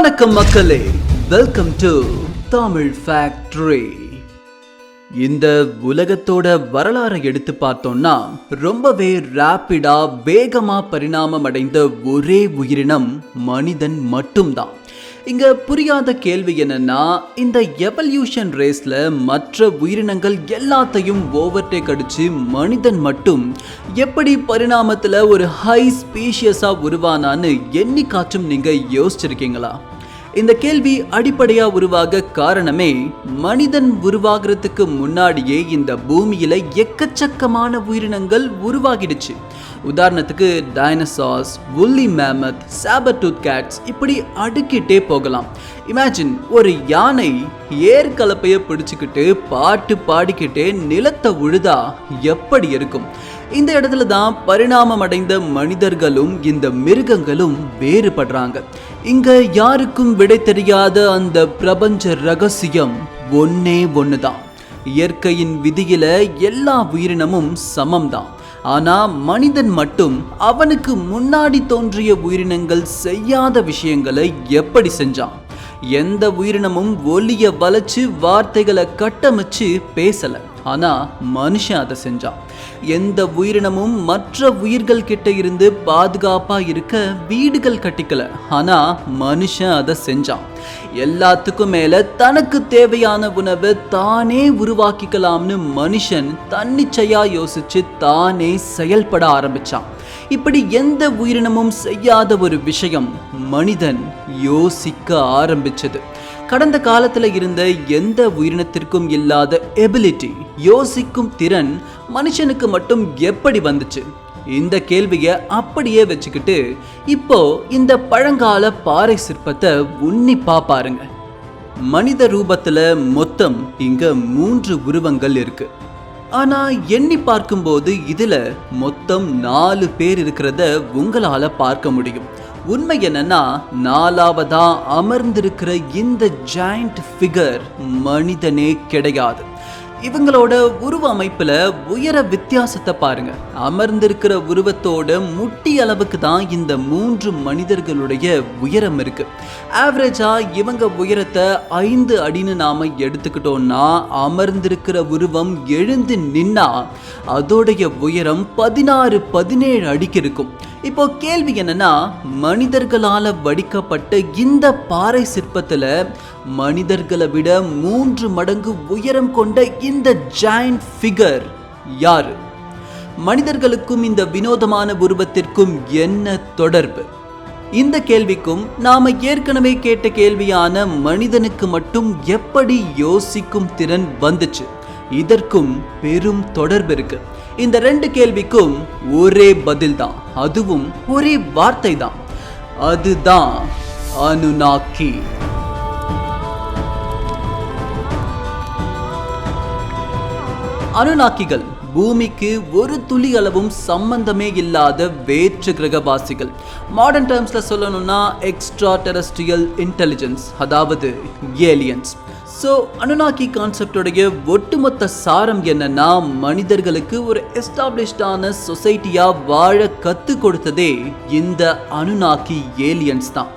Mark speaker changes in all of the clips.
Speaker 1: வணக்கம் மக்களே, welcome to Tamil factory. இந்த உலகத்தோட வரலாறை எடுத்து பார்த்தோம்னா ரொம்பவே ரேப்பிடா வேகமா பரிணாமம் அடைந்த ஒரே உயிரினம் மனிதன் மட்டும்தான். இங்க புரியாத கேள்வி என்னன்னா, இந்த எவல்யூஷன் ரேஸ்ல மற்ற உயிரினங்கள் எல்லாத்தையும் ஓவர்டேக் அடிச்சு மனிதன் மட்டும் எப்படி பரிணாமத்துல ஒரு ஹை ஸ்பீஷியஸா உருவானான்னு என்னைக்காச்சும் நீங்க யோசிச்சிருக்கீங்களா? இந்த கேள்வி அடிப்படையா உருவாக காரணமே, மனிதன் உருவாகிறதுக்கு முன்னாடியே இந்த பூமியில எக்கச்சக்கமான உயிரினங்கள் உருவாகிடுச்சு. உதாரணத்துக்கு dinosaurs, woolly mammoth, saber-tooth cats, இப்படி அடுக்கிட்டே போகலாம். இமேஜின் ஒரு யானை ஏற்கலப்பைய பிடிச்சுக்கிட்டு பாட்டு பாடிக்கிட்டே நிலத்தை உழுதா எப்படி இருக்கும்? இந்த இடத்துல தான் பரிணாமம் அடைந்த மனிதர்களும் இந்த மிருகங்களும் வேறுபடுறாங்க. இங்க யாருக்கும் விடை தெரியாத அந்த பிரபஞ்ச ரகசியம் ஒன்னே ஒண்ணுதான். இயற்கையின் விதியில எல்லா உயிரினமும் சமம்தான். ஆனா மனிதன் மட்டும் அவனுக்கு முன்னாடி தோன்றிய உயிரினங்கள் செய்யாத விஷயங்களை எப்படி செஞ்சான்? எந்த உயிரினமும் ஒலிய வளைச்சு வார்த்தைகளை கட்டமைச்சு பேசல, ஆனா மனுஷன் அதை செஞ்சான். எந்த உயிரினமும் மற்ற உயிர்கள் கிட்ட இருந்து பாதுகாப்பா இருக்க வீடுகள் கட்டிக்கல, ஆனா மனுஷன் அதை செஞ்சான். எல்லாத்துக்கும் மேல தனக்கு தேவையான உணவை தானே உருவாக்கிக்கலாம்னு மனுஷன் தன்னிச்சையா யோசிச்சு தானே செயல்பட ஆரம்பிச்சான். இப்படி எந்த உயிரினமும் செய்யாத ஒரு விஷயம் மனிதன் யோசிக்க ஆரம்பிச்சது. கடந்த காலத்துல இருந்த எந்த உயிரினத்திற்கும் இல்லாத எபிலிட்டி, யோசிக்கும் திறன் மனுஷனுக்கு மட்டும் எப்படி வந்துச்சு? இந்த கேள்வியை அப்படியே வச்சுக்கிட்டு இப்போ இந்த பழங்கால பாறை சிற்பத்தை உன்னிப்பா பாருங்க. மனித ரூபத்துல மொத்தம் இங்க 3 உருவங்கள் இருக்கு. ஆனா எண்ணி பார்க்கும்போது இதுல மொத்தம் 4 பேர் இருக்கிறத உங்களால பார்க்க முடியும். உண்மை என்னன்னா, 4வதா அமர்ந்திருக்கிற இந்த ஜாயிண்ட் ஃபிகர் மனிதனே கிடையாது. இவங்களோட உருவ அமைப்புல உயர வித்தியாசத்தை பாருங்க. அமர்ந்திருக்கிற உருவத்தோட முட்டி அளவுக்கு தான் இந்த 3 மனிதர்களுடைய உயரம் இருக்கு. ஆவரேஜா இவங்க உயரத்தை 5 அடின்னு நாம எடுத்துக்கிட்டோம்னா, அமர்ந்திருக்கிற உருவம் எழுந்து நின்னா அதோடைய உயரம் 16-17 அடிக்கு இருக்கும். இப்போ கேள்வி என்னன்னா, மனிதர்களால வடிக்கப்பட்ட இந்த பாறை சிற்பத்துல மனிதர்களை விட 3 மடங்கு உயரம் கொண்ட இந்த ஜாயிண்ட் ஃபிகர் யாரு? மனிதர்களுக்கும் இந்த வினோதமான உருவத்திற்கும் என்ன தொடர்பு? இந்த கேள்விக்கும் நாம ஏற்கனவே கேட்ட கேள்வியான மனிதனுக்கு மட்டும் எப்படி யோசிக்கும் திறன் வந்துச்சு, இதற்கும் பெரும் தொடர்பு இருக்கு. இந்த 2 கேள்விக்கும் ஒரே பதில் தான், அதுவும் ஒரே வார்த்தை தான். அதுதான் அனுநாக்கி. அனுநாக்கிகள் பூமிக்கு ஒரு துளி அளவும் சம்பந்தமே இல்லாத வேற்று கிரகவாசிகள். மாடர்ன் டேர்ம்ஸ்ல சொல்லணும்னா எக்ஸ்ட்ரா டெரஸ்ட்ரியல் இன்டெலிஜென்ஸ், அதாவது ஏலியன்ஸ். ஸோ அனுநாக்கி கான்செப்டோடைய ஒட்டுமொத்த சாரம் என்னன்னா, மனிதர்களுக்கு ஒரு எஸ்டாப்ளிஷ்டான சொசைட்டியா வாழ கத்து கொடுத்ததே இந்த அனுநாக்கி ஏலியன்ஸ் தான்.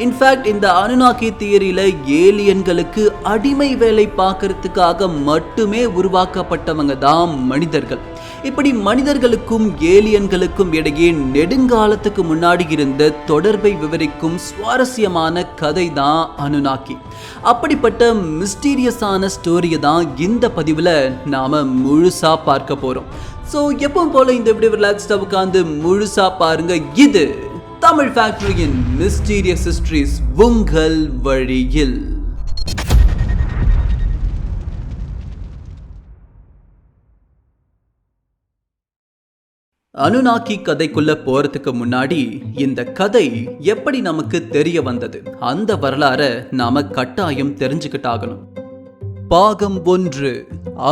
Speaker 1: இன்ஃபேக்ட் இந்த அனுநாக்கி தியரியில ஏலியன்களுக்கு அடிமை வேலை பார்க்கறதுக்காக மட்டுமே உருவாக்கப்பட்டவங்க தான் மனிதர்கள். இப்படி மனிதர்களுக்கும் ஏலியன்களுக்கும் இடையே நெடுங்காலத்துக்கு முன்னாடி இருந்த தொடர்பை விவரிக்கும் சுவாரஸ்யமான கதை தான் அனுநாக்கி. அப்படிப்பட்ட மிஸ்டீரியஸான ஸ்டோரியை தான் இந்த பதிவில் நாம முழுசா பார்க்க போறோம். ஸோ எப்பவும் போல இந்த வீடியோ ரிலாக்ஸ்டா உட்கார்ந்து முழுசா பாருங்க. இது தமிழ் ஃபேக்டரியின் மிஸ்டீரியஸ் ஹிஸ்டரிஸ் உங்கள் வழியில். அனுநாக்கி கதைக்குள்ள போறதுக்கு முன்னாடி இந்த கதை எப்படி நமக்கு தெரிய வந்தது, அந்த வரலாறை நாம கட்டாயம் தெரிஞ்சுக்கிட்டாகணும். பாகம் 1,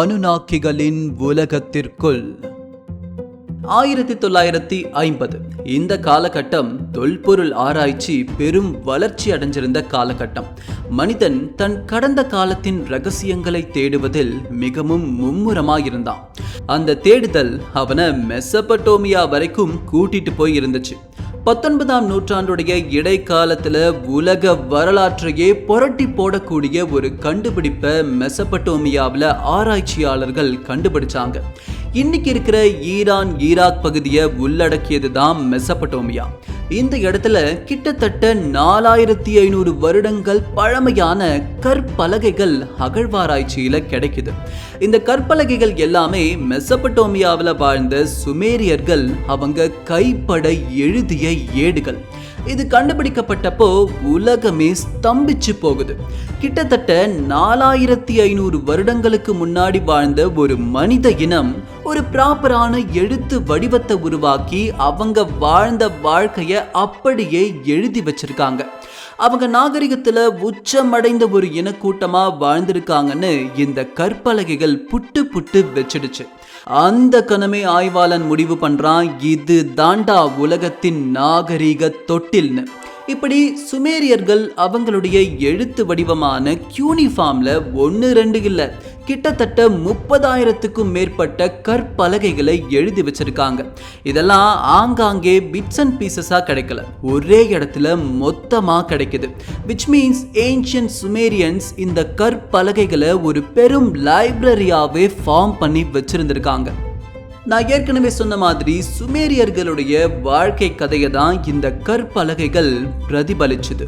Speaker 1: அனுநாக்கிகளின் உலகத்திற்குள். 1950 இந்த காலகட்டம் தொல்பொருள் ஆராய்ச்சி பெரும் வளர்ச்சி அடைஞ்சிருந்த காலகட்டம். மனிதன் தன் கடந்த காலத்தின் ரகசியங்களை தேடுவதில் மிகவும் மும்முரமாயிருந்தான். அந்த தேடுதல் அவனை மெசபடோமியா வரைக்கும் கூட்டிட்டு போய் இருந்துச்சு. 19ஆம் நூற்றாண்டுடைய இடைக்காலத்துல உலக வரலாற்றையே புரட்டி போடக்கூடிய ஒரு கண்டுபிடிப்பை மெசபடோமியாவில் ஆராய்ச்சியாளர்கள் கண்டுபிடிச்சாங்க. இன்னைக்கு இருக்கிற ஈரான் ஈராக் பகுதியை உள்ளடக்கியது தான் மெசபடோமியா. இந்த இடத்துல கிட்டத்தட்ட 4500 வருடங்கள் பழமையான கற்பலகைகள் அகழ்வாராய்ச்சியில கிடைக்குது. இந்த கற்பலகைகள் எல்லாமே மெசபடோமியாவில் வாழ்ந்த சுமேரியர்கள் அவங்க கைப்பட எழுதிய ஏடுகள். இது கண்டுபிடிக்கப்பட்டப்போ உலகமே ஸ்தம்பிச்சு போகுது. கிட்டத்தட்ட 4500 வருடங்களுக்கு முன்னாடி வாழ்ந்த ஒரு மனித இனம் ஒரு ப்ராப்பரான எழுத்து வடிவத்தை உருவாக்கி அவங்க வாழ்ந்த வாழ்க்கைய அப்படியே எழுதி வச்சிருக்காங்க. அவங்க நாகரிகத்துல உச்சமடைந்த ஒரு இனக்கூட்டமா வாழ்ந்திருக்காங்கன்னு இந்த கற்பலகைகள் புட்டு புட்டு வச்சிடுச்சு. அந்த கணமே ஆய்வாளன் முடிவு பண்றான், இது தாண்டா உலகத்தின் நாகரிக தொட்டில்னு. இப்படி சுமேரியர்கள் அவங்களுடைய எழுத்து வடிவமான கியூனிஃபார்ம்ல 1-2 இல்ல, கிட்டத்தட்ட 30,000க்கும் மேற்பட்ட கற்பலகைகளை எழுதி வச்சிருக்காங்க. இதெல்லாம் ஆங்காங்கே பிட்ஸ் அண்ட் பீசஸா கிடைக்கல, ஒரே இடத்துல மொத்தமா கிடைக்குது. விச் மீன்ஸ் ஏன்ஷியன்ட் சுமேரியன்ஸ் இந்த கற்பலகைகளை ஒரு பெரும் லைப்ரரியாவே ஃபார்ம் பண்ணி வச்சிருந்திருக்காங்க. நான் ஏற்கனவே சொன்ன மாதிரி சுமேரியர்களுடைய வாழ்க்கை கதையை தான் இந்த கற்பலகைகள் பிரதிபலிச்சுது.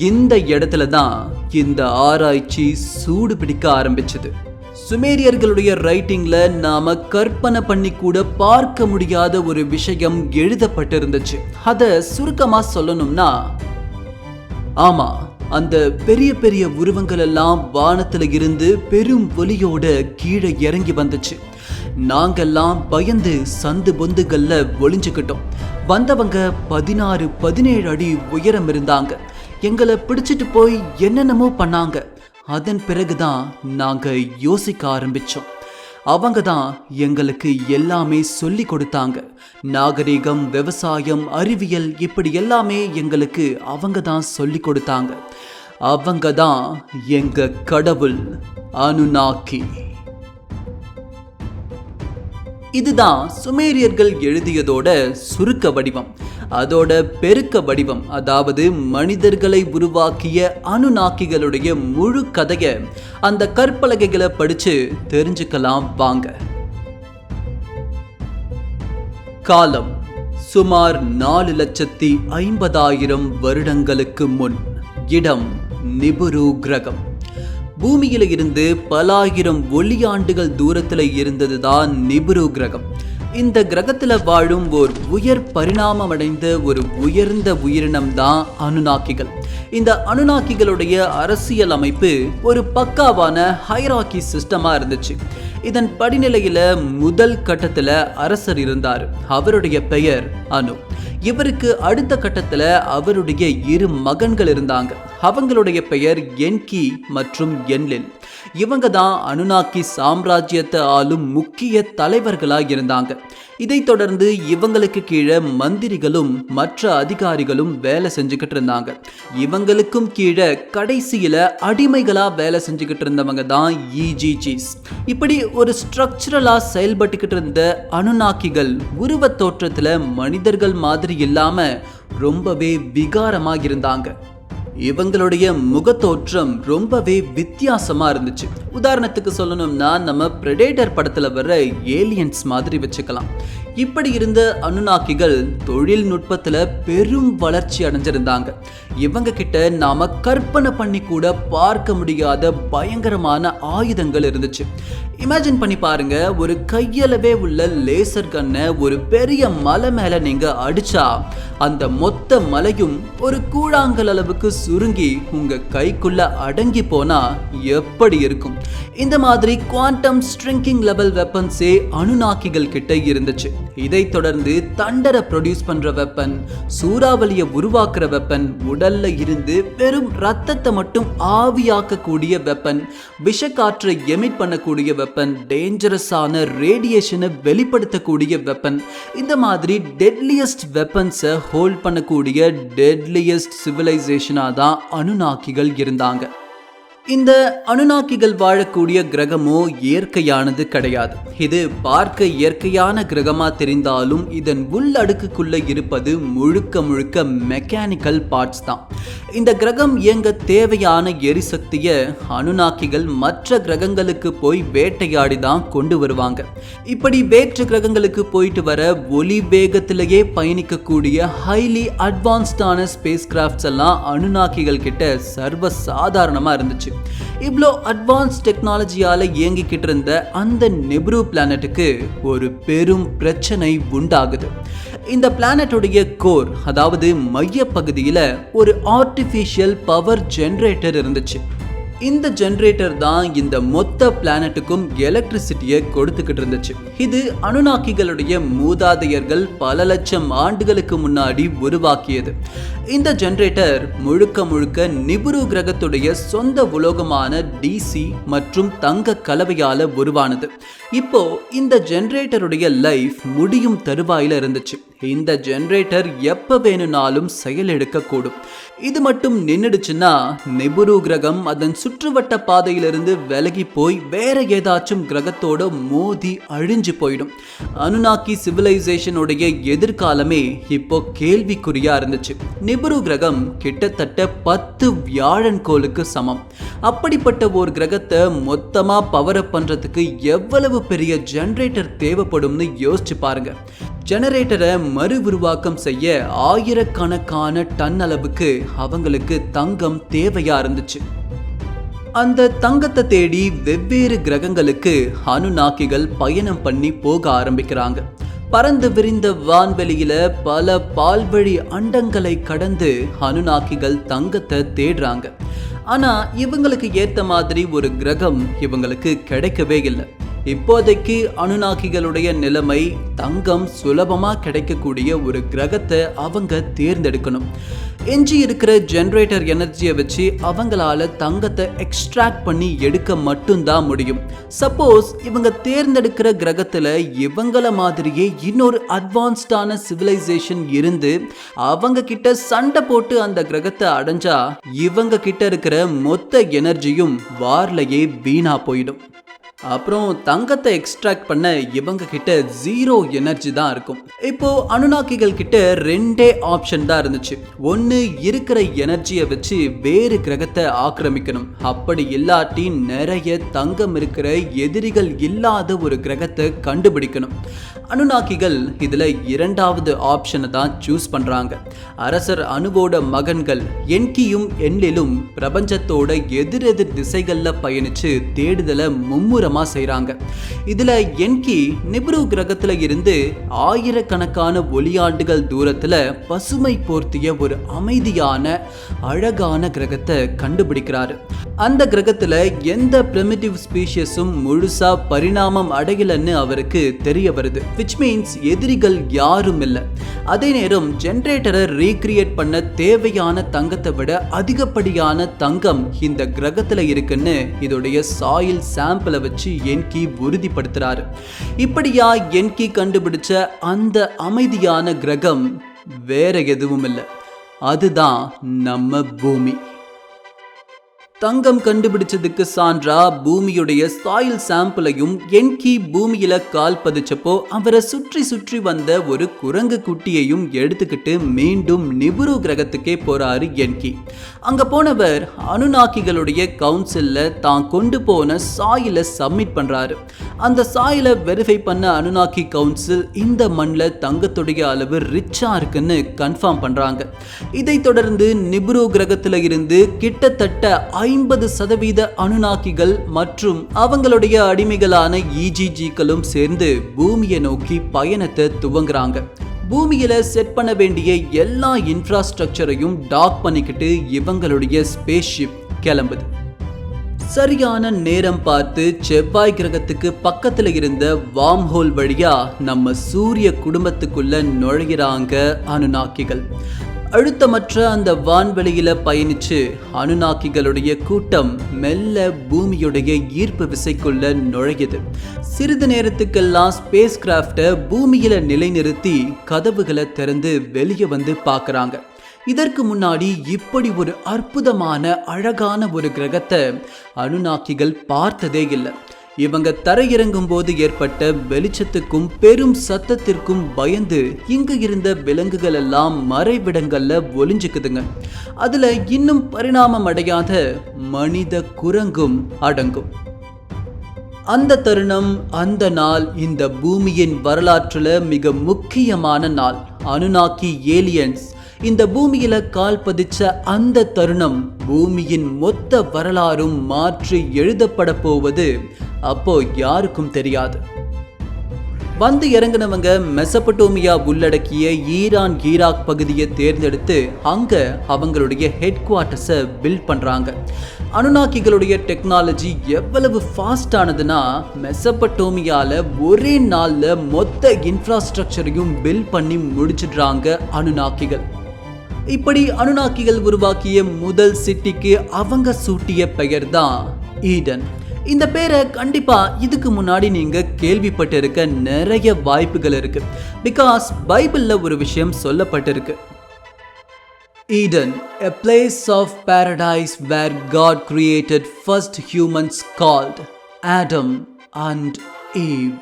Speaker 1: இந்த இடத்துல தான் இந்த ஆராய்ச்சி சூடு பிடிக்க ஆரம்பிச்சது. சுமேரியர்களுடைய ரைட்டிங்ல நாம கற்பனை பண்ணி கூட பார்க்க முடியாத ஒரு விஷயம் எழுதப்பட்டிருந்துச்சு. அத சுருக்கமா சொல்லணும்னா, ஆமா, அந்த பெரிய பெரிய உருவங்கள் எல்லாம் வானத்துல இருந்து பெரும் ஒலியோட கீழே இறங்கி வந்துச்சு. நாங்கெல்லாம் பயந்து சந்து பொந்துகள்ல ஒளிஞ்சுக்கிட்டோம். வந்தவங்க 16-17 அடி உயரம் இருந்தாங்க. எங்களை பிடிச்சிட்டு போய் என்னென்னமோ பண்ணாங்க. அதன் பிறகுதான் நாங்க யோசிக்க ஆரம்பிச்சோம். அவங்க தான் எங்களுக்கு எல்லாமே சொல்லி கொடுத்தாங்க. நாகரிகம், விவசாயம், அறிவியல், இப்படி எல்லாமே எங்களுக்கு அவங்க தான் சொல்லி கொடுத்தாங்க. அவங்க தான் எங்க கடவுள் அனுநாக்கி. இதுதான் சுமேரியர்கள் எழுதியதோட சுருக்க வடிவம். அதோட பெருக்க வடிவம், அதாவது மனிதர்களை உருவாக்கிய அனுநாக்கிகளுடைய முழு கதையை அந்த கற்பலகைகளை படிச்சு தெரிஞ்சுக்கலாம் வாங்க. காலம் சுமார் 4,50,000 வருடங்களுக்கு முன். இடம் நிபுரு கிரகம். பூமியில இருந்து பல ஆயிரம் ஒளியாண்டுகள் தூரத்துல இருந்ததுதான் நிபுரு கிரகம். இந்த கிரகத்துல வாழும் ஒரு உயர் பரிணாமம் அடைந்த ஒரு உயர்ந்த உயிரினம் தான் அனுநாக்கிகள். இந்த அனுநாக்கிகளுடைய அரசியல் அமைப்பு ஒரு பக்காவான ஹைரார்கி சிஸ்டமா இருந்துச்சு. இதன் படிநிலையில முதல் கட்டத்துல அரசர் இருந்தார். அவருடைய பெயர் அனு. இவருக்கு அடுத்த கட்டத்துல அவருடைய 2 மகன்கள் இருந்தாங்க. அவங்களுடைய பெயர் என்கி மற்றும் என்லில். இவங்க தான் அனுநாக்கி சாம்ராஜ்யத்தை ஆளும் முக்கிய தலைவர்களாக இருந்தாங்க. இதை தொடர்ந்து இவங்களுக்கு கீழே மந்திரிகளும் மற்ற அதிகாரிகளும் வேலை செஞ்சுக்கிட்டு இருந்தாங்க. இவங்களுக்கும் கீழே கடைசியில அடிமைகளா வேலை செஞ்சுக்கிட்டு இருந்தவங்க தான் இஜிஜிஸ். இப்படி ஒரு ஸ்ட்ரக்சரலா செயல்பட்டுக்கிட்டு இருந்த அனுநாக்கிகள் உருவ தோற்றத்துல மனிதர்கள் மாதிரி இல்லாம ரொம்பவே விகாரமா இருந்தாங்க. இவங்களுடைய முகத்தோற்றம் ரொம்பவே வித்தியாசமா இருந்துச்சு. உதாரணத்துக்கு சொல்லணும்னா, நம்ம பிரெடேட்டர் படத்துல வர்ற ஏலியன்ஸ் மாதிரி வச்சுக்கலாம். இப்படி இருந்த அனுநாக்கிகள் தொழில்நுட்பத்துல பெரும் வளர்ச்சி அடைஞ்சிருந்தாங்க. இவங்க கிட்ட நாம கற்பனை பண்ணி கூட பார்க்க முடியாத பயங்கரமான ஆயுதங்கள் இருந்துச்சு. இமேஜின் பண்ணி பாருங்க, ஒரு கையளவே உள்ள லேசர் கண்ணை ஒரு பெரிய மலை மேல நீங்க அடிச்சா அந்த மொத்த மலையும் ஒரு கூழாங்கல் அளவுக்கு சுருங்கி உங்க கைக்குள்ள அடங்கி போனா எப்படி இருக்கும்? இந்த மாதிரி குவாண்டம் ஸ்ட்ரிங்கிங் லெவல் வெப்பன்ஸே அனுநாக்கிகள் கிட்ட இருந்துச்சு. இதை தொடர்ந்து தண்டரை ப்ரொடியூஸ் பண்ற வெப்பன், சூறாவளியை உருவாக்குற வெப்பன், உடல்ல இருந்து வெறும் ரத்தத்தை மட்டும் ஆவியாக்கக்கூடிய வெப்பன், விஷக்காற்றை எமிட் பண்ணக்கூடிய வெப்பன், டேஞ்சரஸான ரேடியேஷனை வெளிப்படுத்தக்கூடிய வெப்பன், இந்த மாதிரி டெட்லியஸ்ட் வெப்பன்ஸை ஹோல்ட் பண்ணக்கூடிய டெட்லியஸ்ட் சிவிலைசேஷனா தான் அனுநாக்கிகள் இருந்தாங்க. இந்த அனுநாக்கிகள் வாழக்கூடிய கிரகமோ இயற்கையானது கிடையாது. இது பார்க்க இயற்கையான கிரகமா தெரிந்தாலும் இதன் உள்ளடுக்குள்ள இருப்பது முழுக்க முழுக்க மெக்கானிக்கல் பார்ட்ஸ் தான். இந்த கிரகம் இயங்க தேவையான எரிசக்தியை அனுநாக்கிகள் மற்ற கிரகங்களுக்கு போய் வேட்டையாடி தான் கொண்டு வருவாங்க. இப்படி வேற்று கிரகங்களுக்கு போயிட்டு வர ஒளி வேகத்திலேயே பயணிக்கக்கூடிய ஹைலி அட்வான்ஸ்டான ஸ்பேஸ் கிராஃப்ட்ஸ் எல்லாம் அனுநாக்கிகள் கிட்ட சர்வ சாதாரணமா இருந்துச்சு. இவ்வளோ அட்வான்ஸ் டெக்னாலஜியால இயங்கிக்கிட்டு இருந்த அந்த நெப்ரு பிளானட்டுக்கு ஒரு பெரும் பிரச்சனை உண்டாகுது. இந்த பிளானட்டுடைய கோர், அதாவது மைய பகுதியில் ஒரு ஆர்டிஃபிஷியல் பவர் ஜெனரேட்டர் இருந்துச்சு. இந்த ஜெனரேட்டர் தான் இந்த மொத்த பிளானட்டுக்கும் எலக்ட்ரிசிட்டியை கொடுத்துக்கிட்டு இருந்துச்சு. இது அனுநாக்கிகளுடைய மூதாதையர்கள் பல லட்சம் ஆண்டுகளுக்கு முன்னாடி உருவாக்கியது. இந்த ஜெனரேட்டர் முழுக்க முழுக்க நிபுரு கிரகத்துடைய சொந்த உலோகமான டிசி மற்றும் தங்க கலவையால உருவானது. இப்போ இந்த ஜெனரேட்டருடைய லைஃப் முடியும் தருவாயில இருந்துச்சு. இந்த ஜெனரேட்டர் எப்ப வேணும்னாலும் செயலெடுக்க கூடும். இது மட்டும் நின்னுடுச்சுன்னா நிபுரு கிரகம் அதன் சுற்றுவட்ட பாதையிலிருந்து விலகி போய் வேற ஏதாச்சும் கிரகத்தோட மோதி அழிஞ்சு போயிடும். அனுநாக்கி சிவிலைசேஷனுடைய எதிர்காலமே இப்போ கேள்விக்குறியா இருந்துச்சு. நிபுரு கிரகம் கிட்டத்தட்ட 10 வியாழன் கோளுக்கு சமம். அப்படிப்பட்ட ஒரு கிரகத்தை மொத்தமா பவர் அப் பண்றதுக்கு எவ்வளவு பெரிய ஜெனரேட்டர் தேவைப்படும்னு யோசிச்சு பாருங்க. ஜெனரேட்டரை மறு உருவாக்கம் செய்ய ஆயிரக்கணக்கான டன் அளவுக்கு அவங்களுக்கு தங்கம் தேவையா இருந்துச்சு. அந்த தங்கத்தை தேடி வெவ்வேறு கிரகங்களுக்கு அனுநாக்கிகள் பயணம் பண்ணி போக ஆரம்பிக்கிறாங்க. பறந்து விரிந்த வான்வெளியில பல பால்வழி அண்டங்களை கடந்து அனுநாக்கிகள் தங்கத்தை தேடுறாங்க. ஆனா இவங்களுக்கு ஏத்த மாதிரி ஒரு கிரகம் இவங்களுக்கு கிடைக்கவே இல்லை. இப்போதைக்கு அனுநாக்கிகளுடைய நிலைமை தங்கம் சுலபமா கிடைக்கக்கூடிய ஒரு கிரகத்தை அவங்க தேர்ந்தெடுக்கணும். எஞ்சி இருக்கிற ஜெனரேட்டர் எனர்ஜியை வச்சு அவங்களால தங்கத்தை எக்ஸ்ட்ராக்ட் பண்ணி எடுக்க மட்டும்தான் முடியும். சப்போஸ் இவங்க தேர்ந்தெடுக்கிற கிரகத்துல இவங்கள மாதிரியே இன்னொரு அட்வான்ஸ்டான சிவிலைசேஷன் இருந்து அவங்க கிட்ட சண்டை போட்டு அந்த கிரகத்தை அடைஞ்சா இவங்க கிட்ட இருக்கிற மொத்த எனர்ஜியும் வார்லயே வீணா போயிடும். அப்புறம் தங்கத்தை எக்ஸ்ட்ராக்ட் பண்ண இவங்க கிட்ட 0 எனர்ஜி தான் இருக்கும். இப்போ அனுநாக்கிகள் கிட்ட 2 ஆப்ஷன் தான் இருந்துச்சு. ஒன்னு இருக்கிற எனர்ஜியை வச்சு வேறு கிரகத்தை ஆக்கிரமிக்கணும். அப்படி இல்லாட்டி நிறைய தங்கம் இருக்கிற எதிரிகள் இல்லாத ஒரு கிரகத்தை கண்டுபிடிக்கணும். அனுநாக்கிகள் இதுல 2வது ஆப்ஷனை தான் சூஸ் பண்றாங்க. அரசர் அனுவோட மகன்கள் என்கியும் என்லிலும் பிரபஞ்சத்தோட எதிரெதிர் திசைகள்ல பயணிச்சு தேடுதலை மும்முரமா செய்றாங்க. இதுல என்கி நிப்ரு கிரகத்துல இருந்து ஆயிரக்கணக்கான ஒளியாண்டுகள் தூரத்துல பசுமை போர்த்திய ஒரு அமைதியான அழகான கிரகத்தை கண்டுபிடிக்கிறாரு. அந்த கிரகத்துல எந்த பிரிமிட்டிவ் ஸ்பீஷியஸும் முழுசா பரிணாமம் அடையலன்னு அவருக்கு தெரிய வருது. which means எதிரிகள் யாரும் இல்லை. அதே நேரம் ஜெனரேட்டரை ரீக்ரியேட் பண்ண தேவையான தங்கத்தை விட அதிகப்படியான தங்கம் இந்த கிரகத்துல இருக்குன்னு இதோடைய சாயில் சாம்பிளை வச்சு என்கி உறுதிப்படுத்துறாரு. இப்படியா என்கி கண்டுபிடிச்ச அந்த அமைதியான கிரகம் வேற எதுவும் இல்லை, அதுதான் நம்ம பூமி. தங்கம் கண்டுபிடிச்சதுக்கு சான்றா பூமியுடைய சாயில் சாம்பிளையும் என்கி பூமியில கால் பதிச்சப்போ அவரை சுற்றி சுற்றி வந்த ஒரு குரங்கு குட்டியையும் எடுத்துக்கிட்டு மீண்டும் நிபுரு கிரகத்துக்கே போறாரு என்கி. அங்க போனவர் அனுநாக்கிகளுடைய கவுன்சில்ல தான் கொண்டு போன சாயில சப்மிட் பண்றாரு. அந்த சாயில வெரிஃபை பண்ண அனுநாக்கி கவுன்சில் இந்த மண்ணில் தங்கத்துடைய அளவு ரிச்சா இருக்குன்னு கன்ஃபார்ம் பண்றாங்க. இதை தொடர்ந்து நிபுரு கிரகத்துல இருந்து கிட்டத்தட்ட 50% அனுநாக்கிகள் மற்றும் அவங்களுடைய அடிமைகளான இஜிஜிக்களும் சேர்ந்து பூமியை நோக்கி பயணத்தை துவங்குறாங்க. பூமியில செட் பண்ண வேண்டிய எல்லா இன்ஃப்ராஸ்ட்ரக்சரையும் டாக் பண்ணிக்கிட்டு இவங்களுடைய ஸ்பேஸ் ஷிப் கிளம்புது. சரியான நேரம் பார்த்து செவ்வாய் கிரகத்துக்கு பக்கத்துல இருந்த வார்ம் ஹோல் வழியா நம்ம சூரிய குடும்பத்துக்குள்ள நுழைகிறாங்க அனுநாக்கிகள். அழுத்தமற்ற அந்த வான்வெளியில பயணிச்சு அனுநாக்கிகளுடைய கூட்டம் மெல்ல பூமியுடைய ஈர்ப்பு விசைக்குள்ள நுழையுது. சிறிது நேரத்துக்கெல்லாம் ஸ்பேஸ் கிராஃப்டை பூமியில நிலைநிறுத்தி கதவுகளை திறந்து வெளியே வந்து பார்க்கறாங்க. இதற்கு முன்னாடி இப்படி ஒரு அற்புதமான அழகான ஒரு கிரகத்தை அனுநாக்கிகள் பார்த்ததே இல்லை. இவங்க தரையிறங்கும் போது ஏற்பட்ட வெளிச்சத்துக்கும் பெரும் சத்தத்திற்கும் பயந்து இங்கு இருந்த விலங்குகள் எல்லாம் மறைவிடங்கள்ல ஒளிஞ்சுக்குதுங்க. அதுல இன்னும் பரிணாமம் அடையாத மனித குரங்கும் அடங்கும். அந்த தருணம், அந்த நாள் இந்த பூமியின் வரலாற்றுல மிக முக்கியமான நாள். அனுநாக்கி ஏலியன்ஸ் இந்த பூமியில கால் பதிச்ச அந்த தருணம் பூமியின் மொத்த வரலாறும் மாற்றி எழுதப்பட போவது அப்போ யாருக்கும் தெரியாது. வந்து இறங்கினவங்க மெசபடோமியா உள்ளடக்கிய ஈரான் ஈராக் பகுதியை தேர்ந்தெடுத்து அங்க அவங்களுடைய ஹெட் குவார்ட்டர்ஸை பில்ட் பண்றாங்க. அனுநாக்கிகளுடைய டெக்னாலஜி எவ்வளவு ஃபாஸ்ட் ஆனதுன்னா மெசபடோமியால ஒரே நாள்ல மொத்த இன்ஃப்ராஸ்ட்ரக்சரையும் பில்ட் பண்ணி முடிச்சிடுறாங்க அனுநாக்கிகள். இப்படி அனுநாக்கிகள் உருவாக்கிய முதல் சிட்டிக்கு அவங்க சூட்டிய பெயர் தான் ஈடன். இந்த பேரை கண்டிப்பா இதுக்கு முன்னாடி நீங்க கேள்விப்பட்டிருக்க நிறைய வாய்ப்புகள் இருக்கு. பிகாஸ் பைபிள்ல ஒரு விஷயம் சொல்லப்பட்டிருக்கு. Eden, a place of paradise where God created first humans called Adam and Eve.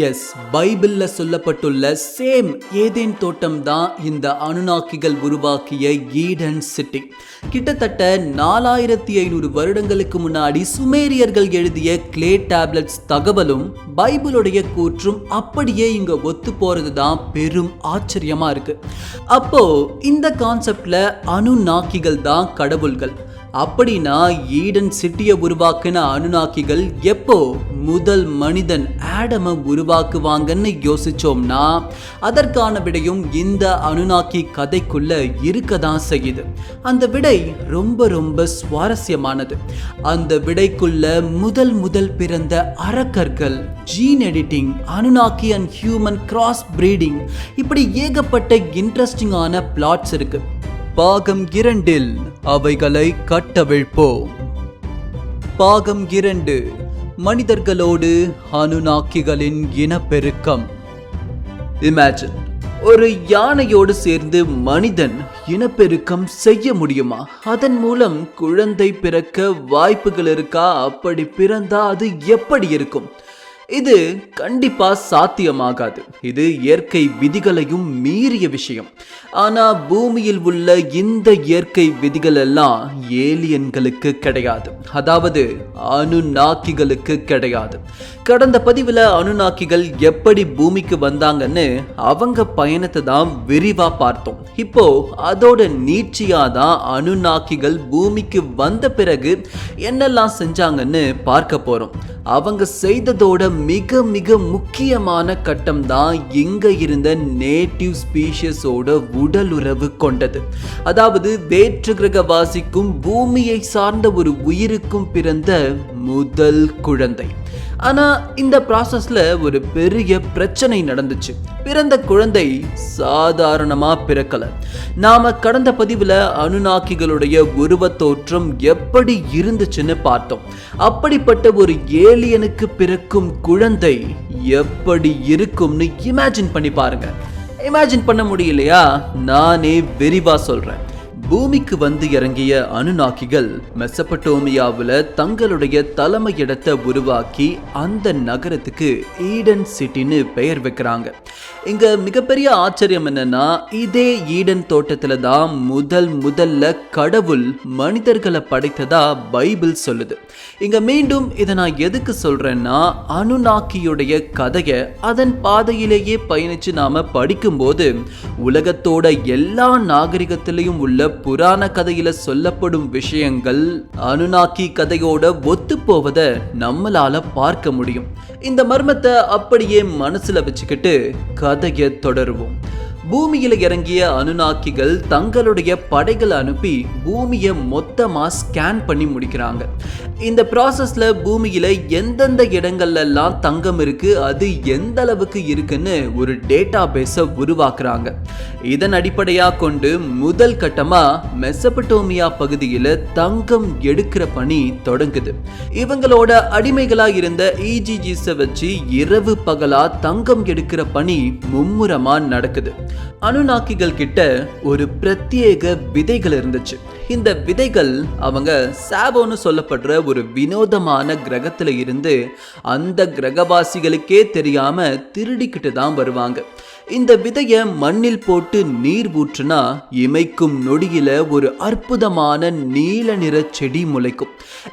Speaker 1: Yes, பைபிள்ல சொல்லப்பட்டுள்ள சேம் ஏதேன் தோட்டம் தான் இந்த அனுநாக்கிகள் உருவாக்கிய ஈடன் சிட்டி. கிட்டத்தட்ட 4500 வருடங்களுக்கு முன்னாடி சுமேரியர்கள் எழுதிய கிளே டேப்லெட்ஸ் தகவலும் பைபிளுடைய கூற்றும் அப்படியே இங்க ஒத்து போறது தான் பெரும் ஆச்சரியமா இருக்கு. அப்போ இந்த கான்செப்ட்ல அனுநாக்கிகள் தான் கடவுள்கள். அப்படின்னா ஈடன் சிட்டியை உருவாக்கின அனுநாக்கிகள் எப்போ முதல் மனிதன் ஆடமை உருவாக்குவாங்கன்னு யோசிச்சோம்னா அதற்கான விடையும் இந்த அனுநாக்கி கதைக்குள்ள இருக்கதான் செய்யுது. அந்த விடை ரொம்ப ரொம்ப சுவாரஸ்யமானது. அந்த விடைக்குள்ள முதல் பிறந்த அரக்கர்கள், gene editing, Anunnaki and human cross breeding, இப்படி ஏகப்பட்ட இன்ட்ரெஸ்டிங்கான பிளாட்ஸ் இருக்கு. பாகம் 2 அவைகளை கட்டவிழ்ப்போம். பாகம் 2 மனிதர்களோடு அனுநாக்கிகளின் இனப்பெருக்கம். இமேஜின், ஒரு யானையோடு சேர்ந்து மனிதன் இனப்பெருக்கம் செய்ய முடியுமா? அதன் மூலம் குழந்தை பிறக்க வாய்ப்புகள் இருக்கா? அப்படி பிறந்தா அது எப்படி இருக்கும்? இது கண்டிப்பா சாத்தியமாகாது. இது இயற்கை விதிகளையும் மீறிய விஷயம். ஆனா பூமியில் உள்ள இந்த இயற்கை விதிகள் எல்லாம் ஏலியன்களுக்கு கிடையாது, அதாவது அனுநாக்கிகளுக்கு கிடையாது. கடந்த பதிவில் அனுநாக்கிகள் எப்படி பூமிக்கு வந்தாங்கன்னு அவங்க பயணத்தை தான் விரிவா பார்த்தோம். இப்போ அதோட நீட்சியா தான் அனுநாக்கிகள் பூமிக்கு வந்த பிறகு என்னெல்லாம் செஞ்சாங்கன்னு பார்க்க போறோம். அவங்க செய்ததோட மிக மிக முக்கியமான கட்டம் தான் இங்க இருந்த நேட்டிவ் ஸ்பீஷியஸோட உடலுறவு கொண்டது. அதாவது வேற்று கிரகவாசிக்கும் பூமியை சார்ந்த ஒரு உயிருக்கும் பிறந்த முதல் குழந்தை. ஆனா இந்த ப்ராசஸ்ல ஒரு பெரிய பிரச்சனை நடந்துச்சு. பிறந்த குழந்தை சாதாரணமா பிறக்கல. நாம கடந்த பதிவுல அனுநாக்கிகளுடைய உருவத் தோற்றம் எப்படி இருந்துச்சுன்னு பார்த்தோம். அப்படிப்பட்ட ஒரு ஏலியனுக்கு பிறக்கும் குழந்தை எப்படி இருக்கும்னு இமேஜின் பண்ணி பாருங்க. இமேஜின் பண்ண முடியலையா? நானே விரிவா சொல்றேன். பூமிக்கு வந்து இறங்கிய அனுநாக்கிகள் மெசபடோமியாவில் தங்களுடைய தலைமையிடத்தை உருவாக்கி அந்த நகரத்துக்கு ஈடன் சிட்டின்னு பெயர் வைக்கிறாங்க. இங்க மிகப்பெரிய ஆச்சரியம் என்னன்னா, இதே ஈடன் தோட்டத்துல தான் முதல்ல கடவுள் மனிதர்களை படைத்ததா பைபிள் சொல்லுது. இங்க மீண்டும் இதை நான் எதுக்கு சொல்றேன்னா, அனுநாக்கியுடைய கதையை அதன் பாதையிலேயே பயணிச்சு நாம படிக்கும்போது உலகத்தோட எல்லா நாகரிகத்திலையும் உள்ள புராண கதையில சொல்லப்படும் விஷயங்கள் அனுநாக்கி கதையோட ஒத்து போவதை நம்மளால பார்க்க முடியும். இந்த மர்மத்தை அப்படியே மனசுல வச்சுக்கிட்டு கதையை தொடருவோம். பூமியில இறங்கிய அனுநாக்கிகள் தங்களுடைய படைகளை அனுப்பி பூமியை மொத்தமா ஸ்கேன் பண்ணி முடிக்கிறாங்க. இந்த ப்ராசஸ்ல பூமியில எந்தெந்த இடங்கள்ல எல்லாம் தங்கம் இருக்கு, அது எந்த அளவுக்கு இருக்குன்னு ஒரு டேட்டா பேஸை உருவாக்குறாங்க. இதன் அடிப்படையா கொண்டு முதல் கட்டமா மெசபடோமியா பகுதியில தங்கம் எடுக்கிற பணி தொடங்குது. இவங்களோட அடிமைகளா இருந்த ஈஜிஜிஸை வச்சு இரவு பகலா தங்கம் எடுக்கிற பணி மும்முரமா நடக்குது. அனுநாக்கிகள் கிட்ட ஒரு பிரத்யேக விதைகள் இருந்துச்சு. இந்த விதைகள் அவங்க சாவோன்னு சொல்லப்படுற ஒரு வினோதமான கிரகத்துல இருந்து அந்த கிரகவாசிகளுக்கே தெரியாம திருடிக்கிட்டு தான் வருவாங்க. இந்த விதைய மண்ணில் போட்டு நீர் ஊற்றுனா இமைக்கும் நொடியில ஒரு அற்புதமான நீல நிற செடி முளைக்கும்.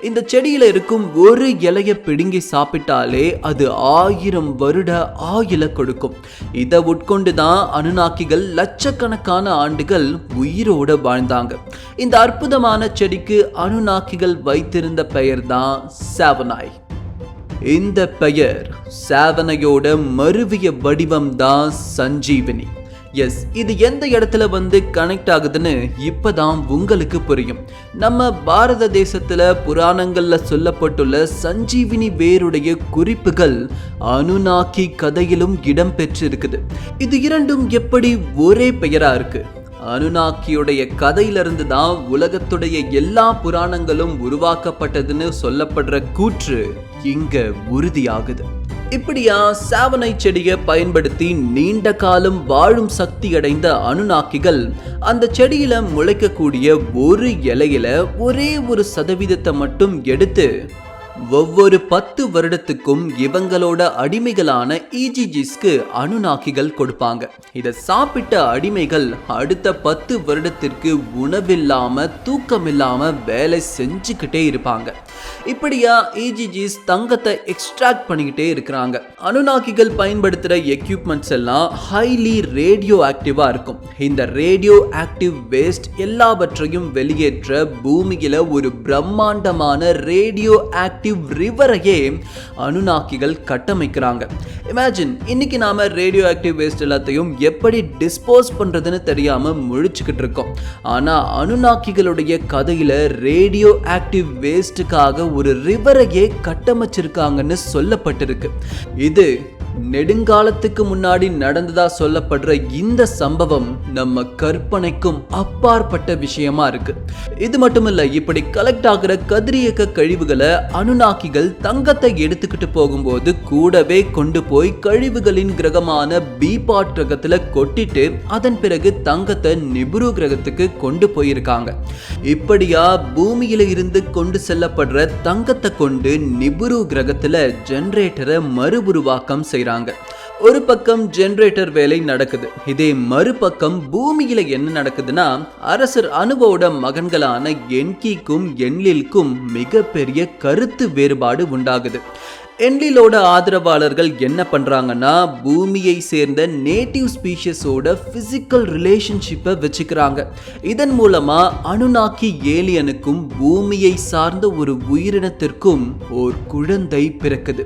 Speaker 1: இந்த செடியில இருக்கும் ஒரு இலைய பிடுங்கி சாப்பிட்டாலே அது 1000 வருட ஆயுள கொடுக்கும். இதை உட்கொண்டுதான் அனுநாக்கிகள் லட்சக்கணக்கான ஆண்டுகள் உயிரோட வாழ்ந்தாங்க. இந்த அற்புதமான செடிக்கு அனுநாக்கிகள் வைத்திருந்த பெயர் தான் சாவனாய். இந்த பெயர் சாவனையோட மருவிய வடிவம் தான் சஞ்சீவினி. எஸ், இது எந்த இடத்துல வந்து கனெக்ட் ஆகுதுன்னு இப்பதான் உங்களுக்கு புரியும். நம்ம பாரத தேசத்துல புராணங்கள்ல சொல்லப்பட்டுள்ள சஞ்சீவினி வேருடைய குறிப்புகள் அனுநாக்கி கதையிலும் இடம் பெற்று இருக்குது. இது இரண்டும் எப்படி ஒரே பெயரா இருக்கு? அனுநாக்கியுடைய கதையிலிருந்து தான் உலகத்துடைய எல்லா புராணங்களும் உருவாக்கப்பட்டதுன்னு சொல்லப்படுற கூற்று இங்க உறுதியாகுது. இப்படியா சாவனை செடியை பயன்படுத்தி நீண்ட காலம் வாழும் சக்தி அடைந்த அனுநாக்கிகள் அந்த செடியில முளைக்கக்கூடிய ஒரு இலையில ஒரே ஒரு சதவீதத்தை மட்டும் எடுத்து ஒவ்வொரு 10 வருடத்துக்கும் இவங்களோட அடிமைகளான ஈஜிஜிஸ்க்கு அனுநாக்கிகள் கொடுப்பாங்க. இதை சாப்பிட்ட அடிமைகள் அடுத்த 10 வருடத்திற்கு உணவில்லாம தூக்கமில்லாம வேலை செஞ்சுக்கிட்டே இருப்பாங்க. இப்படியா ஈஜிஜிஸ் தங்கத்தை எக்ஸ்ட்ராக்ட் பண்ணிக்கிட்டே இருக்கிறாங்க. அனுநாக்கிகள் பயன்படுத்துற எக்யூப்மெண்ட்ஸ் எல்லாம் ஹைலி ரேடியோ ஆக்டிவா இருக்கும். இந்த ரேடியோ ஆக்டிவ் வேஸ்ட் எல்லாவற்றையும் வெளியேற்ற பூமியில ஒரு பிரம்மாண்டமான ரேடியோ ஆக்டிவ் ரிவரையே அனுநாக்கிகள் கட்டமைக்கிறாங்க. இமேஜின், இன்னைக்கு நாம ரேடியோ ஆக்டிவ் வேஸ்ட் எல்லாத்தையும் எப்படி டிஸ்போஸ் பண்றதுன்னு தெரியாம முழிச்சுக்கிட்டு இருக்கோம். ஆனா அனுநாக்கிகளுடைய கதையில ரேடியோ ஆக்டிவ் வேஸ்டுக்காக ஒரு ரிவரையே கட்டமைச்சிருக்காங்கன்னு சொல்லப்பட்டிருக்கு. இது நெடுங்காலத்துக்கு முன்னாடி நடந்ததா சொல்லப்படுற இந்த சம்பவம் நம்ம கற்பனைக்கும் அப்பாற்பட்ட விஷயமா இருக்கு. இது மட்டுமில்ல, இப்படி கலெக்ட் ஆகிற கதிரியக்க கழிவுகளை அனுநாக்கிகள் தங்கத்தை எடுத்துக்கிட்டு போகும்போது கூடவே கொண்டு போய் கழிவுகளின் கிரகமான பீபாட் கிரகத்துல கொட்டிட்டு அதன் பிறகு தங்கத்தை நிபுரு கிரகத்துக்கு கொண்டு போயிருக்காங்க. இப்படியா பூமியில இருந்து கொண்டு செல்லப்படுற தங்கத்தை கொண்டு நிபுரு கிரகத்துல ஜெனரேட்டரை மறுஉருவாக்கம் செய்றாங்க. ஒரு பக்கம் ஜெனரேட்டர் வேலை நடக்குது. இதே மறுபக்கம் பூமியில என்ன நடக்குதுன்னா, அரசர் அனுவோட மகன்களான என்கிக்கும் என்லில்க்கும் மிகப்பெரிய கருத்து வேறுபாடு உண்டாகுது. என்லிலோட ஆதரவாளர்கள் என்ன பண்றாங்கன்னா, பூமியை சேர்ந்த நேட்டிவ் ஸ்பீஷியஸோட பிசிக்கல் ரிலேஷன்ஷிப்பை வச்சுக்கிறாங்க. இதன் மூலமா அனுநாக்கி ஏலியனுக்கும் பூமியை சார்ந்த ஒரு உயிரினத்திற்கும் ஒரு குழந்தை பிறக்குது.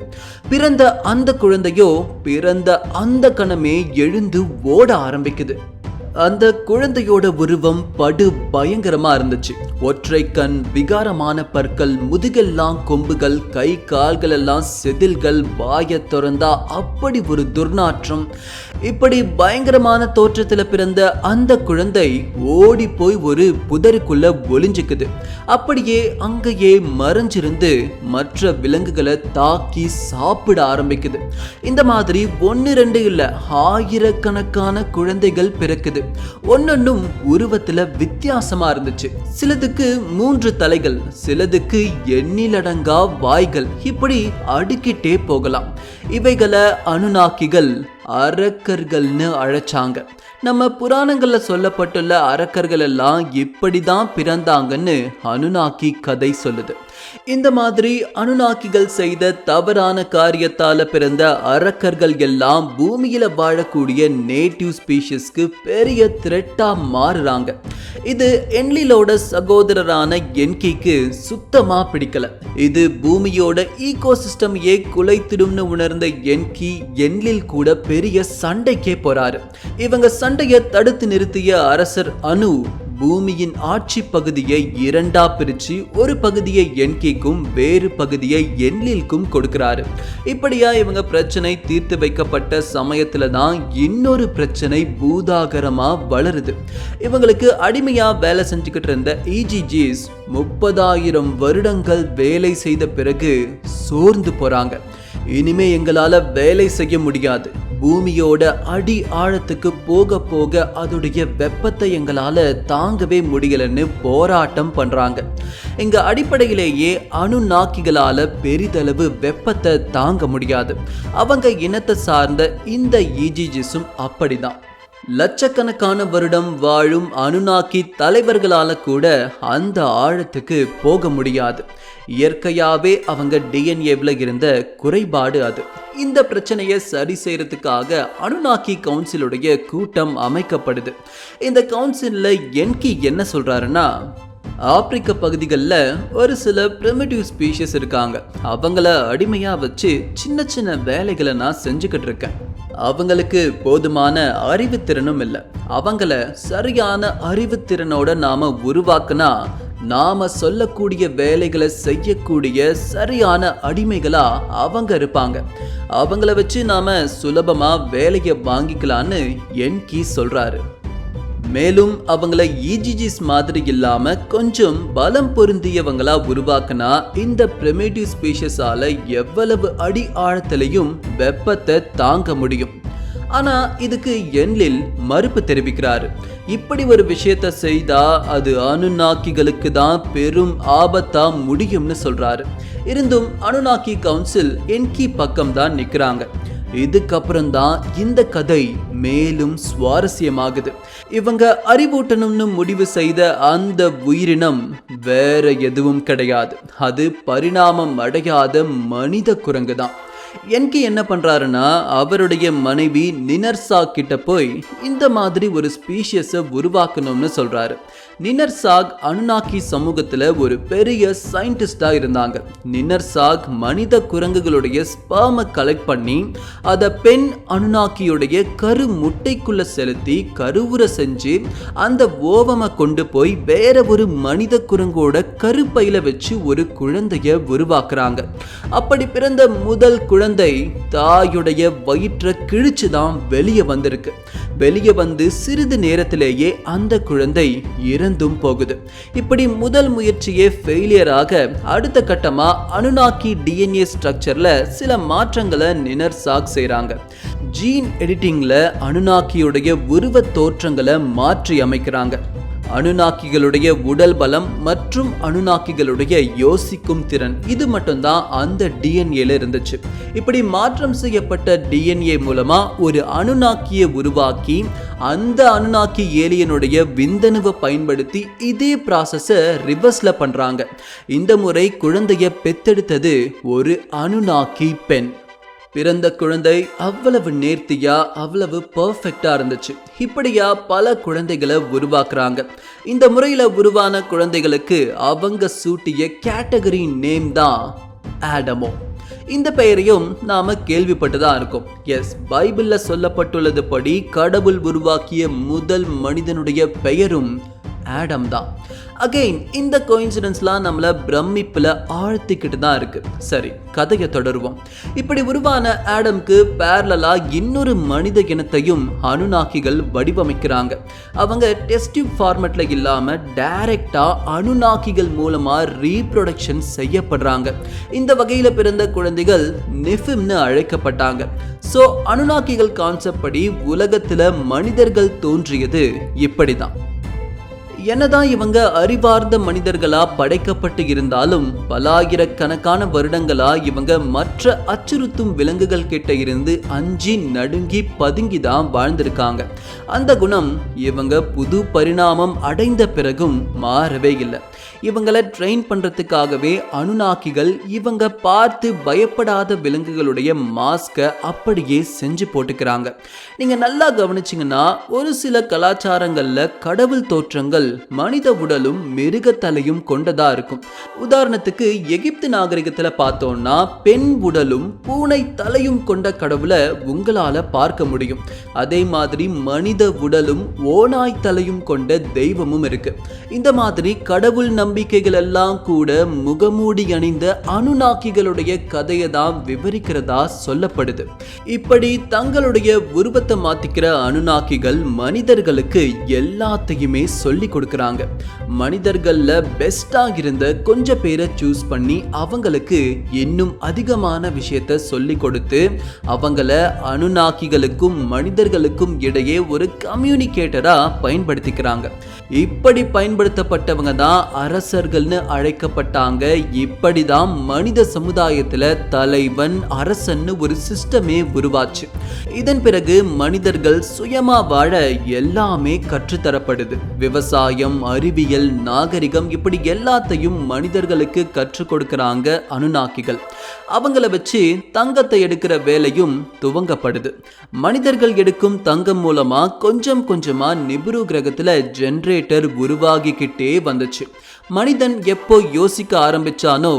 Speaker 1: பிறந்த அந்த குழந்தையோ பிறந்த அந்த கணமே எழுந்து ஓட ஆரம்பிக்குது. அந்த குழந்தையோட உருவம் படு பயங்கரமா இருந்துச்சு. ஒற்றை கண், விகாரமான பற்கள், முதுகெல்லாம் கொம்புகள், கை கால்கள் எல்லாம் செதில்கள், வாய திறந்தா அப்படி ஒரு துர்நாற்றம். இப்படி பயங்கரமான தோற்றத்துல பிறந்த அந்த குழந்தை ஓடி போய் ஒரு புதருக்குள்ள ஒளிஞ்சுக்குது. அப்படியே அங்கேயே மறைஞ்சிருந்து மற்ற விலங்குகளை தாக்கி சாப்பிட ஆரம்பிக்குது. இந்த மாதிரி 1-2 இல்ல, ஆயிரக்கணக்கான குழந்தைகள் பிறக்குது. ஒன்னொன்னும் உருவத்துல வித்தியாசமா இருந்துச்சு. சிலதுக்கு 3 தலைகள், சிலதுக்கு எண்ணிலடங்கா வாய்கள், இப்படி அடுக்கிட்டே போகலாம். இவைகளை அனுநாக்கிகள் அரக்கர்கள்னு அழைச்சாங்க. நம்ம புராணங்கள்ல சொல்லப்பட்டுள்ள அரக்கர்கள் எல்லாம் இப்படிதான் பிறந்தாங்கன்னு அனுநாக்கி கதை சொல்லுது. இந்த மாதிரி அனுநாக்கிகள் செய்த தவறான காரியத்தால பிறந்த அரக்கர்கள் எல்லாம் பூமியில வாழக்கூடிய நேட்டிவ் ஸ்பீஷிஸ்க்கு பெரிய த்ரெட்டா மாறுறாங்க. இது என்லிலோட சகோதரரான என்கிக்கு சுத்தமா பிடிக்கல. இது பூமியோட ஈகோசிஸ்டமையே குலைத்திடும்னு உணர்ந்த என்கி என்லில் கூட பெரிய சண்டைக்கே போறாரு. இவங்க சண்டையை தடுத்து நிறுத்திய அரசர் அனு பூமியின் ஆட்சி பகுதியை இரண்டா பிரிச்சு ஒரு பகுதியை என்கிக்கும் வேறு பகுதியை என்லில்க்கும் கொடுக்கிறாரு. இப்படியா இவங்க பிரச்சனை தீர்த்து வைக்கப்பட்ட சமயத்துல தான் இன்னொரு பிரச்சனை பூதாகரமா வளருது. இவங்களுக்கு அடிமையா வேலை செஞ்சுக்கிட்டு இருந்த ஈஜிஜிஸ் 30,000 வருடங்கள் வேலை செய்த பிறகு சோர்ந்து போறாங்க. இனிமே எங்களால வேலை செய்ய முடியாது, பூமியோட அடி ஆழத்துக்கு போக போக அதோடைய வெப்பத்தை எங்களால தாங்கவே முடியலன்னு போராட்டம் பண்றாங்க. இங்க அடிப்படையிலேயே அணுநாக்கிகளால பெரிதளவு வெப்பத்தை தாங்க முடியாது. அவங்க இனத்தை சார்ந்த இந்த ஈஜிஜிஸும் அப்படிதான். லட்சக்கணக்கான வருடம் வாழும் அணுநாக்கி தலைவர்களால கூட அந்த ஆழத்துக்கு போக முடியாது. இயற்கையாவே அவங்க டிஎன்ஏவில் இருந்த குறைபாடு அது. இந்த பிரச்சனையை சரி செய்யறதுக்காக அணுநாக்கி கவுன்சிலுடைய கூட்டம் அமைக்கப்படுது. இந்த கவுன்சில்ல என்கி என்ன சொல்றாருன்னா, ஆப்பிரிக்க பகுதிகளில் ஒரு சில பிரிமிட்டிவ் ஸ்பீஷிஸ் இருக்காங்க. அவங்கள அடிமையா வச்சு சின்ன சின்ன வேலைகளை நான் செஞ்சுக்கிட்டு இருக்கேன். அவங்களுக்கு போதுமான அறிவுத்திறனும் இல்லை. அவங்கள சரியான அறிவுத்திறனோட நாம உருவாக்குனா நாம சொல்லக்கூடிய வேலைகளை செய்யக்கூடிய சரியான அடிமைகளா அவங்க இருப்பாங்க. அவங்கள வச்சு நாம சுலபமா வேலையை வாங்கிக்கலான்னு என்கி சொல்றாரு. மேலும் அவங்கள ஈஜிஜிஸ் மாதிரி இல்லாம கொஞ்சம் பலம் பொருந்தியவங்களா உருவாக்குனா இந்த பிரிமிட்டிவ் ஸ்பீஷிஸால எவ்வளவு அடி ஆழத்திலையும் வெப்பத்தை தாங்க முடியும். ஆனா இதுக்கு என்லில் மறுப்பு தெரிவிக்கிறாரு. இப்படி ஒரு விஷயத்த செய்தா அது அணுநாக்கிகளுக்கு தான் பெரும் ஆபத்தா முடியும்னு சொல்றாரு. இருந்தும் அணுநாக்கி கவுன்சில் என்கி பக்கம் தான் நிக்கிறாங்க. இதுக்கப்புறம் தான் இந்த கதை மேலும் சுவாரஸ்யமாகுது. இவங்க அறிவூட்டணும்னு முடிவு செய்த அந்த உயிரினம் வேற எதுவும் கிடையாது. அது பரிணாமம் அடையாத மனித குரங்கு தான். என்கி என்ன பண்றாருன்னா, அவருடைய மனைவி நினர்சா கிட்ட போய் இந்த மாதிரி ஒரு ஸ்பீஷியஸை உருவாக்கணும்னு சொல்றாரு. நினர்சாக் அணுநாக்கி சமூகத்துல ஒரு பெரிய சயின்டிஸ்டா இருந்தாங்க. நினர்சாக் மனித குரங்குகளுடைய ஸ்பெர்மை கலெக்ட் பண்ணி அதை பெண் அணுநாக்கியுடைய கரு முட்டைக்குள்ள செலுத்தி கருவுற செஞ்சு அந்த ஓவமை கொண்டு போய் வேற ஒரு மனித குரங்கோட கருப்பையில வச்சு ஒரு குழந்தைய உருவாக்குறாங்க. அப்படி பிறந்த முதல் குழந்தை தாயுடைய வயிற்றை கிழிச்சுதான் வெளியே வந்திருக்கு. வெளியே வந்து சிறிது நேரத்திலேயே அந்த குழந்தை இறந்தும் போகுது. இப்படி முதல் முயற்சியே ஃபெயிலியராக அடுத்த கட்டமா அணுநாக்கி டிஎன்ஏ ஸ்ட்ரக்சர்ல சில மாற்றங்களை நினர்சாக் செய்றாங்க. ஜீன் எடிட்டிங்ல அணுநாக்கியுடைய உருவ தோற்றங்களை மாற்றி அமைக்கிறாங்க. அணுநாக்கிகளுடைய உடல் பலம் மற்றும் அணுநாக்கிகளுடைய யோசிக்கும் திறன் இது மட்டும்தான் அந்த டிஎன்ஏல இருந்துச்சு. இப்படி மாற்றம் செய்யப்பட்ட டிஎன்ஏ மூலமா ஒரு அணுநாக்கியை உருவாக்கி அந்த அணுநாக்கி ஏலியனுடைய விந்தணுவை பயன்படுத்தி இதே ப்ராசஸை ரிவர்ஸ்ல பண்றாங்க. இந்த முறை குழந்தைய பெத்தெடுத்தது ஒரு அணுநாக்கி பெண். பிறந்த குழந்தை அவ்வளவு நேர்த்தியா அவ்வளவு பர்ஃபெக்டா இருந்துச்சு. இப்படியா பல குழந்தைகளை உருவாக்குறாங்க. இந்த முறையில உருவான குழந்தைகளுக்கு அவங்க சூட்டிய கேட்டகரி நேம் தான் ஆடமோ. இந்த பெயரையும் நாம கேள்விப்பட்டுதான் இருக்கோம். எஸ், பைபிள்ல சொல்லப்பட்டுள்ளது படி கடவுள் உருவாக்கிய முதல் மனிதனுடைய பெயரும் ஆடம் தான். அகைன் இந்த கோயின்சிடன்ஸ்லாம் நம்மள பிரமிப்புல ஆழ்த்திக்கிட்டு தான் இருக்கு. சரி, கதையை தொடருவோம். இப்படி உருவான ஆடம்க்கு பேரலா இன்னொரு மனித இனத்தையும் அணுநாக்கிகள் வடிவமைக்கிறாங்க. அவங்க டெஸ்ட் டியூப் ஃபார்மேட்ல இல்லாம டைரக்டா அணுநாக்கிகள் மூலமா ரீப்ரொடக்ஷன் செய்யப்படுறாங்க. இந்த வகையில பிறந்த குழந்தைகள் நெஃபிம்னு அழைக்கப்பட்டாங்க. சோ அணுநாக்கிகள் கான்செப்ட் படி உலகத்துல மனிதர்கள் தோன்றியது இப்படிதான். என்னதான் இவங்க அறிவார்ந்த மனிதர்களா படைக்கப்பட்டு இருந்தாலும் பலாயிரக்கணக்கான வருடங்களா இவங்க மற்ற அச்சுறுத்தும் விலங்குகள் கிட்ட இருந்து அஞ்சி நடுங்கி பதுங்கி தான் வாழ்ந்திருக்காங்க. அந்த குணம் இவங்க புது பரிணாமம் அடைந்த பிறகும் மாறவே இல்லை. இவங்களை ட்ரெயின் பண்றதுக்காகவே அணுநாக்கிகள் இவங்க பார்த்து பயப்படாத விலங்குகளுடைய மாஸ்கை அப்படியே செஞ்சு போட்டுக்கிறாங்க. நீங்க நல்லா கவனிச்சிங்கன்னா ஒரு சில கலாச்சாரங்கள்ல கடவுள் தோற்றங்கள் மனித உடலும் மிருக தலையும் கொண்டதா இருக்கும். உதாரணத்துக்கு எகிப்து நாகரிகத்துல பார்த்தோம்னா பெண் உடலும் பூனை தலையும் கொண்ட கடவுளை உங்களால பார்க்க முடியும். அதே மாதிரி மனித உடலும் ஓநாய் தலையும் கொண்ட தெய்வமும் இருக்கு. இந்த மாதிரி கடவுள் நம்பிக்கைகள் எல்லாம் கூட முகமூடி அணிந்த அனுநாக்கிகளுடைய கதையை தான் விவரிக்கிறதா சொல்லப்படுது. இப்படி தங்களுடைய உருவத்தை மாத்திக்கிற அனுநாக்கிகள் மனிதர்களுக்கு எல்லாத்தையுமே சொல்லி கொடுக்கறாங்க. மனிதர்கள்ல பெஸ்டா இருந்த கொஞ்சம் பேரை சூஸ் பண்ணி அவங்களுக்கு இன்னும் அதிகமான விஷயத்தை சொல்லி கொடுத்து அவங்கள அனுநாக்கிகளுக்கும் மனிதர்களுக்கும் இடையே ஒரு கம்யூனிகேட்டரா பயன்படுத்திக்கிறாங்க. இப்படி பயன்படுத்தப்பட்டவங்க தான் அரசர்கள்னு அழைக்கப்பட்டாங்க. இப்படிதான் மனித சமுதாயத்துல தலைவன் அரசன்னு ஒரு சிஸ்டமே உருவாச்சு. இதன் பிறகு மனிதர்கள் சுயமா வாழ எல்லாமே கற்றுத்தரப்படுது. விவசாயம், அறிவியல், நாகரிகம் இப்படி எல்லாத்தையும் மனிதர்களுக்கு கற்றுக் கொடுக்கறாங்க அனுநாக்கிகள். அவங்கள வச்சு தங்கத்தை எடுக்கிற வேலையும் துவங்கப்படுது. மனிதர்கள் எடுக்கும் தங்கம் மூலமா கொஞ்சம் கொஞ்சமா நிபுரு கிரகத்துல ஜெனரேட்டர் உருவாகிக்கிட்டே வந்துச்சு. மனிதன் எப்போ யோசிக்க ஆரம்பிச்சானோ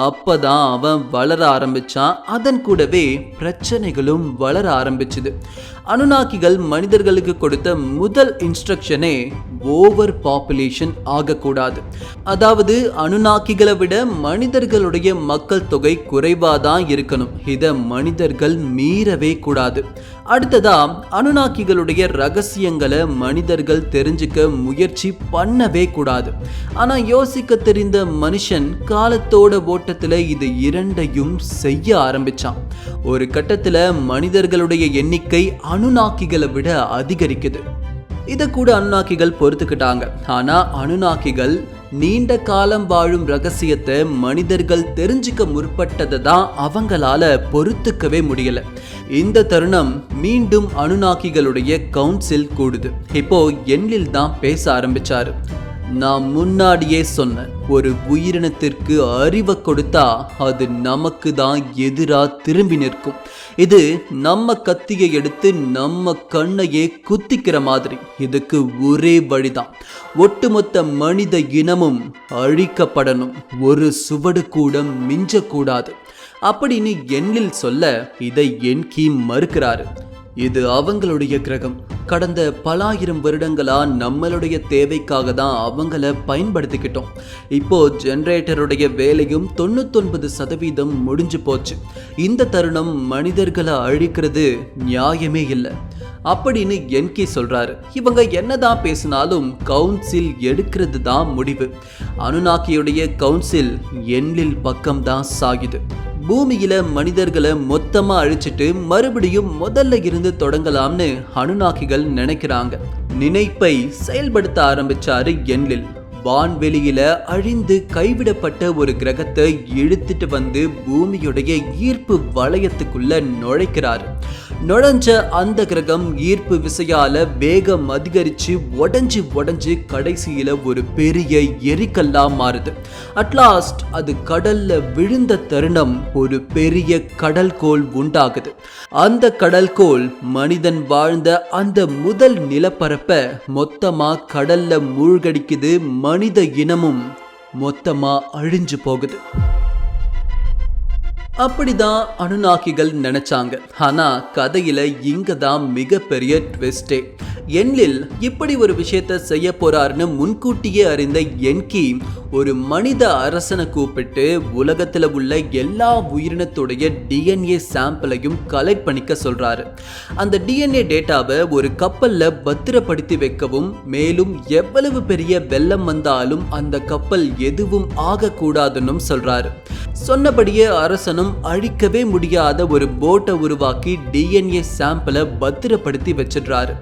Speaker 1: அப்பதான் அவன் வளர ஆரம்பிச்சான். அதன் கூடவே பிரச்சனைகளும் வளர ஆரம்பிச்சுது. அனுநாக்கிகள் மனிதர்களுக்கு கொடுத்த முதல் இன்ஸ்ட்ரக்ஷனே ஓவர் பாப்புலேஷன் ஆகக்கூடாது. அதாவது அனுநாக்கிகளை விட மனிதர்களுடைய மக்கள் தொகை குறைவாதான் இருக்கணும். இதை மனிதர்கள் மீறவே கூடாது. அடுத்ததா அனுநாக்கிகளுடைய ரகசியங்களை மனிதர்கள் தெரிஞ்சுக்க முயற்சி பண்ணவே கூடாது. ஆனா யோசிக்க தெரிந்த மனுஷன் காலத்தோட ஓட்டத்துல இது இரண்டையும் செய்ய ஆரம்பிச்சான். ஒரு கட்டத்துல மனிதர்களுடைய எண்ணிக்கை அனுநாக்கிகளை விட அதிகரிக்குது. இதை கூட அனுநாக்கிகள் பொறுத்துக்கிட்டாங்க. ஆனா அனுநாக்கிகள் நீண்ட காலம் வாழும் ரகசியத்தை மனிதர்கள் தெரிஞ்சுக்க முற்பட்டதை தான் அவங்களால பொறுத்துக்கவே முடியல. இந்த தருணம் மீண்டும் அனுநாக்கிகளுடைய கவுன்சில் கூடுது. இப்போ என்லில் தான் பேச ஆரம்பிச்சாரு. நான் முன்னாடியே சொன்னேன், ஒரு உயிரினத்திற்கு அறிவை கொடுத்தா அது நமக்கு தான் எதிரா திரும்பி நிற்கும். இது நம்ம கத்தியை எடுத்து நம்ம கண்ணையே குத்திக்கிற மாதிரி. இதுக்கு ஒரே வழிதான், ஒட்டுமொத்த மனித இனமும் அழிக்கப்படணும். ஒரு சுவடு கூட மிஞ்சக்கூடாது அப்படின்னு எண்ணில் சொல்ல இதை என்கி மறுக்கிறாரு. இது அவங்களுடைய கிரகம். கடந்த பல ஆயிரம் வருடங்களா நம்மளுடைய தேவைக்காக தான் அவங்கள பயன்படுத்திக்கிட்டோம். இப்போ ஜெனரேட்டருடைய வேலையும் 99% முடிஞ்சு போச்சு. இந்த தருணம் மனிதர்களை அழிக்கிறது நியாயமே இல்லை அப்படின்னு என்கி சொல்றாரு. இவங்க என்னதான் பேசினாலும் கவுன்சில் எடுக்கிறது தான் முடிவு. அனுநாக்கியுடைய கவுன்சில் எண்ணில் பக்கம் தான் சாகுது. பூமியில மனிதர்களை மொத்தமா அழிச்சிட்டு மறுபடியும் முதல்ல இருந்து தொடங்கலாம்னு அனுநாக்கிகள் நினைக்கிறாங்க. நினைப்பை செயல்படுத்த ஆரம்பிச்சாரு என்லில். வான்வெளியில அழிந்து கைவிடப்பட்ட ஒரு கிரகத்தை இழுத்துட்டு வந்து பூமியுடைய ஈர்ப்பு வளையத்துக்குள்ள நுழைக்கிறாரு. நுழைஞ்ச அந்த கிரகம் ஈர்ப்பு விசையால வேகம் அதிகரிச்சு உடஞ்சு கடைசியில ஒரு பெரிய எரிக்கல்லா மாறுது. அட்லாஸ்ட் அது கடல்ல விழுந்த தருணம் ஒரு பெரிய கடல்கோள் உண்டாகுது. அந்த கடல்கோள் மனிதன் வாழ்ந்த அந்த முதல் நிலப்பரப்ப மொத்தமா கடல்ல மூழ்கடிக்குது. மனித இனமும் மொத்தமா அழிஞ்சு போகுது. அப்படிதான் அனுநாக்கிகள் நினைச்சாங்க. ஆனா கதையில இங்க தான் மிகப்பெரிய ட்விஸ்டே. என்லில் இப்படி ஒரு விஷயத்த செய்ய போறாருன்னு முன்கூட்டியே அறிந்த என்கி ஒரு மனித அரசனை கூப்பிட்டு உலகத்துல உள்ள எல்லா உயிரினத்துடைய டிஎன்ஏ சாம்பிளையும் கலெக்ட் பண்ணிக்க சொல்றாரு. அந்த டிஎன்ஏ டேட்டாவை ஒரு கப்பல்ல பத்திரப்படுத்தி வைக்கவும், மேலும் எவ்வளவு பெரிய வெள்ளம் வந்தாலும் அந்த கப்பல் எதுவும் ஆகக்கூடாதுன்னு சொல்றாரு. சொன்னபடியே அரசனும் அழிக்கவே முடியாத ஒரு போட்டை உருவாக்கி டிஎன்ஏ சாம்பிளை பத்திரப்படுத்தி வச்சிடுறாரு.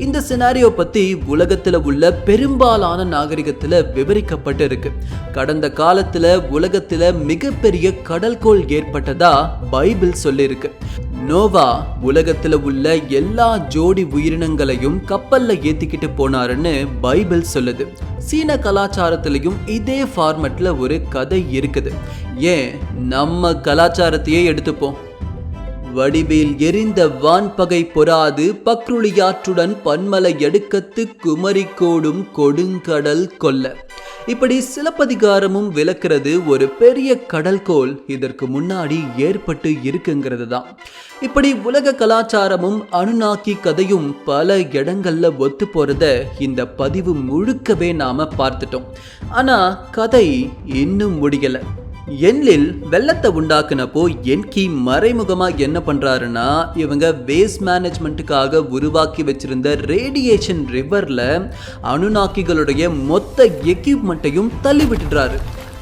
Speaker 1: இந்த சினாரியோ பத்தி உலகத்துல உள்ள பெரும்பாலான நாகரிகத்துல விவரிக்கப்பட்டு இருக்கு. கடந்த காலத்துல உலகத்துல மிகப்பெரிய கடல்கோள் ஏற்பட்டதா பைபிள் சொல்லிருக்கு. நோவா உலகத்துல உள்ள எல்லா ஜோடி உயிரினங்களையும் கப்பல்ல ஏத்திக்கிட்டு போனாருன்னு பைபிள் சொல்லுது. சீன கலாச்சாரத்திலையும் இதே ஃபார்மட்ல ஒரு கதை இருக்குது. ஏன் நம்ம கலாச்சாரத்தையே எடுத்துப்போம். வடிவேல் எரிந்த வான்பகை பொறாது பக்ருளியாற்றுடன் பன்மலை எடுக்கத்து குமரி கோடும் கொடுங்கடல் கொல்ல. இப்படி சிலப்பதிகாரமும் விளக்குறது ஒரு பெரிய கடல்கோள் இதற்கு முன்னாடி ஏற்பட்டு இருக்குங்கிறது தான். இப்படி உலக கலாச்சாரமும் அனுநாக்கி கதையும் பல இடங்கள்ல ஒத்து போறத இந்த பதிவு முழுக்கவே நாம பார்த்துட்டோம். ஆனா கதை இன்னும் முடியல. என்லில் வெள்ளத்தை உண்டாக்குனப்போ என்கி மறைமுகமா என்ன பண்றாருன்னா, இவங்க வேஸ்ட் மேனேஜ்மெண்ட்டுக்காக உருவாக்கி வச்சிருந்த ரேடியேஷன் ரிவர்ல அனுநாக்கிகளுடைய மொத்த எக்யூப்மெண்ட்டையும் தள்ளி விட்டுறாரு.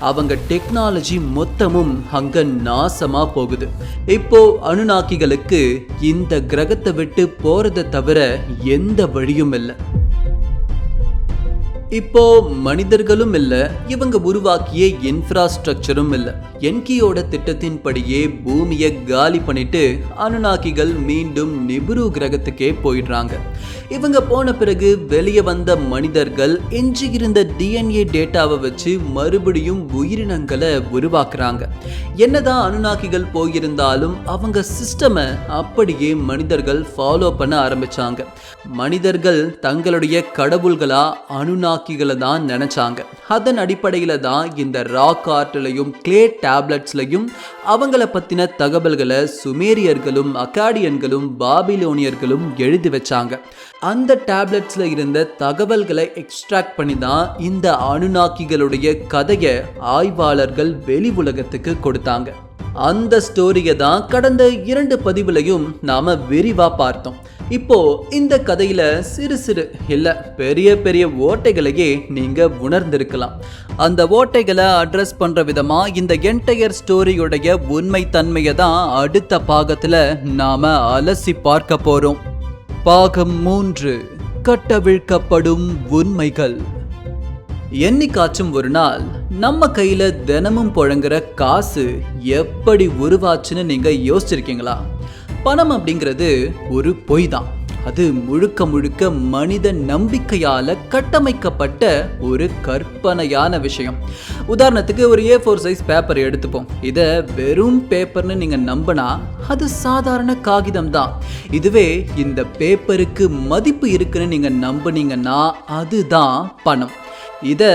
Speaker 1: அவங்க டெக்னாலஜி மொத்தமும் அங்க நாசமா போகுது. இப்போ அனுநாக்கிகளுக்கு இந்த கிரகத்தை விட்டு போறதை தவிர எந்த வழியும் இல்லை. இப்போ மனிதர்களும் இல்லை, இவங்க உருவாக்கிய இன்ஃப்ராஸ்ட்ரக்சரும் இல்லை. என்கியோட திட்டத்தின்படியே பூமியை காலி பண்ணிட்டு அனுநாக்கிகள் மீண்டும் நிபுரு கிரகத்துக்கே போயிடுறாங்க. இவங்க போன பிறகு வெளியே வந்த மனிதர்கள் எஞ்சியிருந்த டிஎன்ஏ டேட்டாவை வச்சு மறுபடியும் உயிரினங்களை உருவாக்குறாங்க. என்னதான் அனுநாக்கிகள் போயிருந்தாலும் அவங்க சிஸ்டமை அப்படியே மனிதர்கள் ஃபாலோ பண்ண ஆரம்பிச்சாங்க. மனிதர்கள் தங்களுடைய கடவுள்களா அனுநாக்கிகளை தான் நினைச்சாங்க. அதன் அடிப்படையில தான் இந்த ராக் ஆர்ட்லையும் கிளே டேப்லெட்ஸ்லையும் அவங்கள பத்தின தகவல்களை சுமேரியர்களும் அக்காடியன்களும் பாபிலோனியர்களும் எழுதி வச்சாங்க. அந்த டேப்லெட்ஸ்ல இருந்த தகவல்களை எக்ஸ்ட்ராக்ட் பண்ணி தான் இந்த அனுநாக்கிகளுடைய கதையை ஆய்வாளர்கள் வெளி உலகத்துக்கு கொடுத்தாங்க. அந்த ஸ்டோரியை தான் கடந்த 2 பதிவுலையும் நாம விரிவா பார்த்தோம். இப்போ இந்த கதையில சிறு இல்ல பெரிய பெரிய ஓட்டைகளையே நீங்க உணர்ந்திருக்கலாம். அந்த ஓட்டைகளை அட்ரஸ் பண்ற விதமா இந்த என்டையர் ஸ்டோரியுடைய உண்மை தன்மையை தான் அடுத்த பாகத்துல நாம அலசி பார்க்க போறோம். பாகம் 3, கட்டவிழ்க்கப்படும் உண்மைகள். என்னைக்காச்சும் ஒரு நாள் நம்ம கையில தினமும் புழங்குற காசு எப்படி உருவாச்சுன்னு நீங்க யோசிச்சிருக்கீங்களா? பணம் அப்படிங்கிறது ஒரு பொய் தான். அது முழுக்க முழுக்க மனித நம்பிக்கையால கட்டமைக்கப்பட்ட ஒரு கற்பனையான விஷயம். உதாரணத்துக்கு ஒரு A4 சைஸ் பேப்பர் எடுத்துப்போம். இதை வெறும் பேப்பர்னு நீங்க நம்பினா அது சாதாரண காகிதம் தான். இதுவே இந்த பேப்பருக்கு மதிப்பு இருக்குன்னு நீங்க நம்புனீங்கன்னா அதுதான் பணம். இதை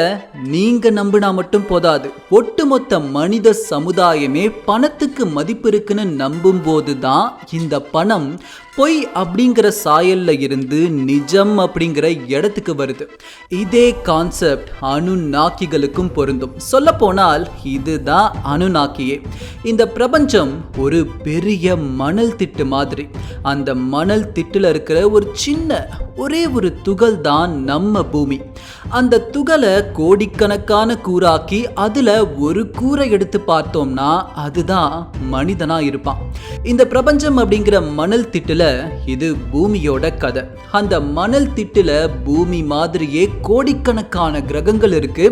Speaker 1: நீங்க நம்பினா மட்டும் போதாது, ஒட்டுமொத்த மனித சமுதாயமே பணத்துக்கு மதிப்பு இருக்குன்னு நம்பும் போதுதான் இந்த பணம் பொய் அப்படிங்கிற சாயல்ல இருந்து நிஜம் அப்படிங்கிற இடத்துக்கு வருது. இதே கான்செப்ட் அனுநாக்கிகளுக்கும் பொருந்தும். சொல்ல போனால் இதுதான் அனுநாக்கியே. இந்த பிரபஞ்சம் ஒரு பெரிய மணல் திட்டு மாதிரி. அந்த மணல் திட்டுல இருக்கிற ஒரு சின்ன ஒரே ஒரு துகள் தான் நம்ம பூமி. அந்த துகளை கோடிக்கணக்கான கூறாக்கி அதுல ஒரு கூரை எடுத்து பார்த்தோம்னா அதுதான் மனிதனா இருப்பான். இந்த பிரபஞ்சம் அப்படிங்கிற மணல் திட்டுல இது பூமியோட கதை. அந்த மணல் திட்டுல பூமி மாதிரியே கோடிக்கணக்கான கிரகங்கள் இருக்கு.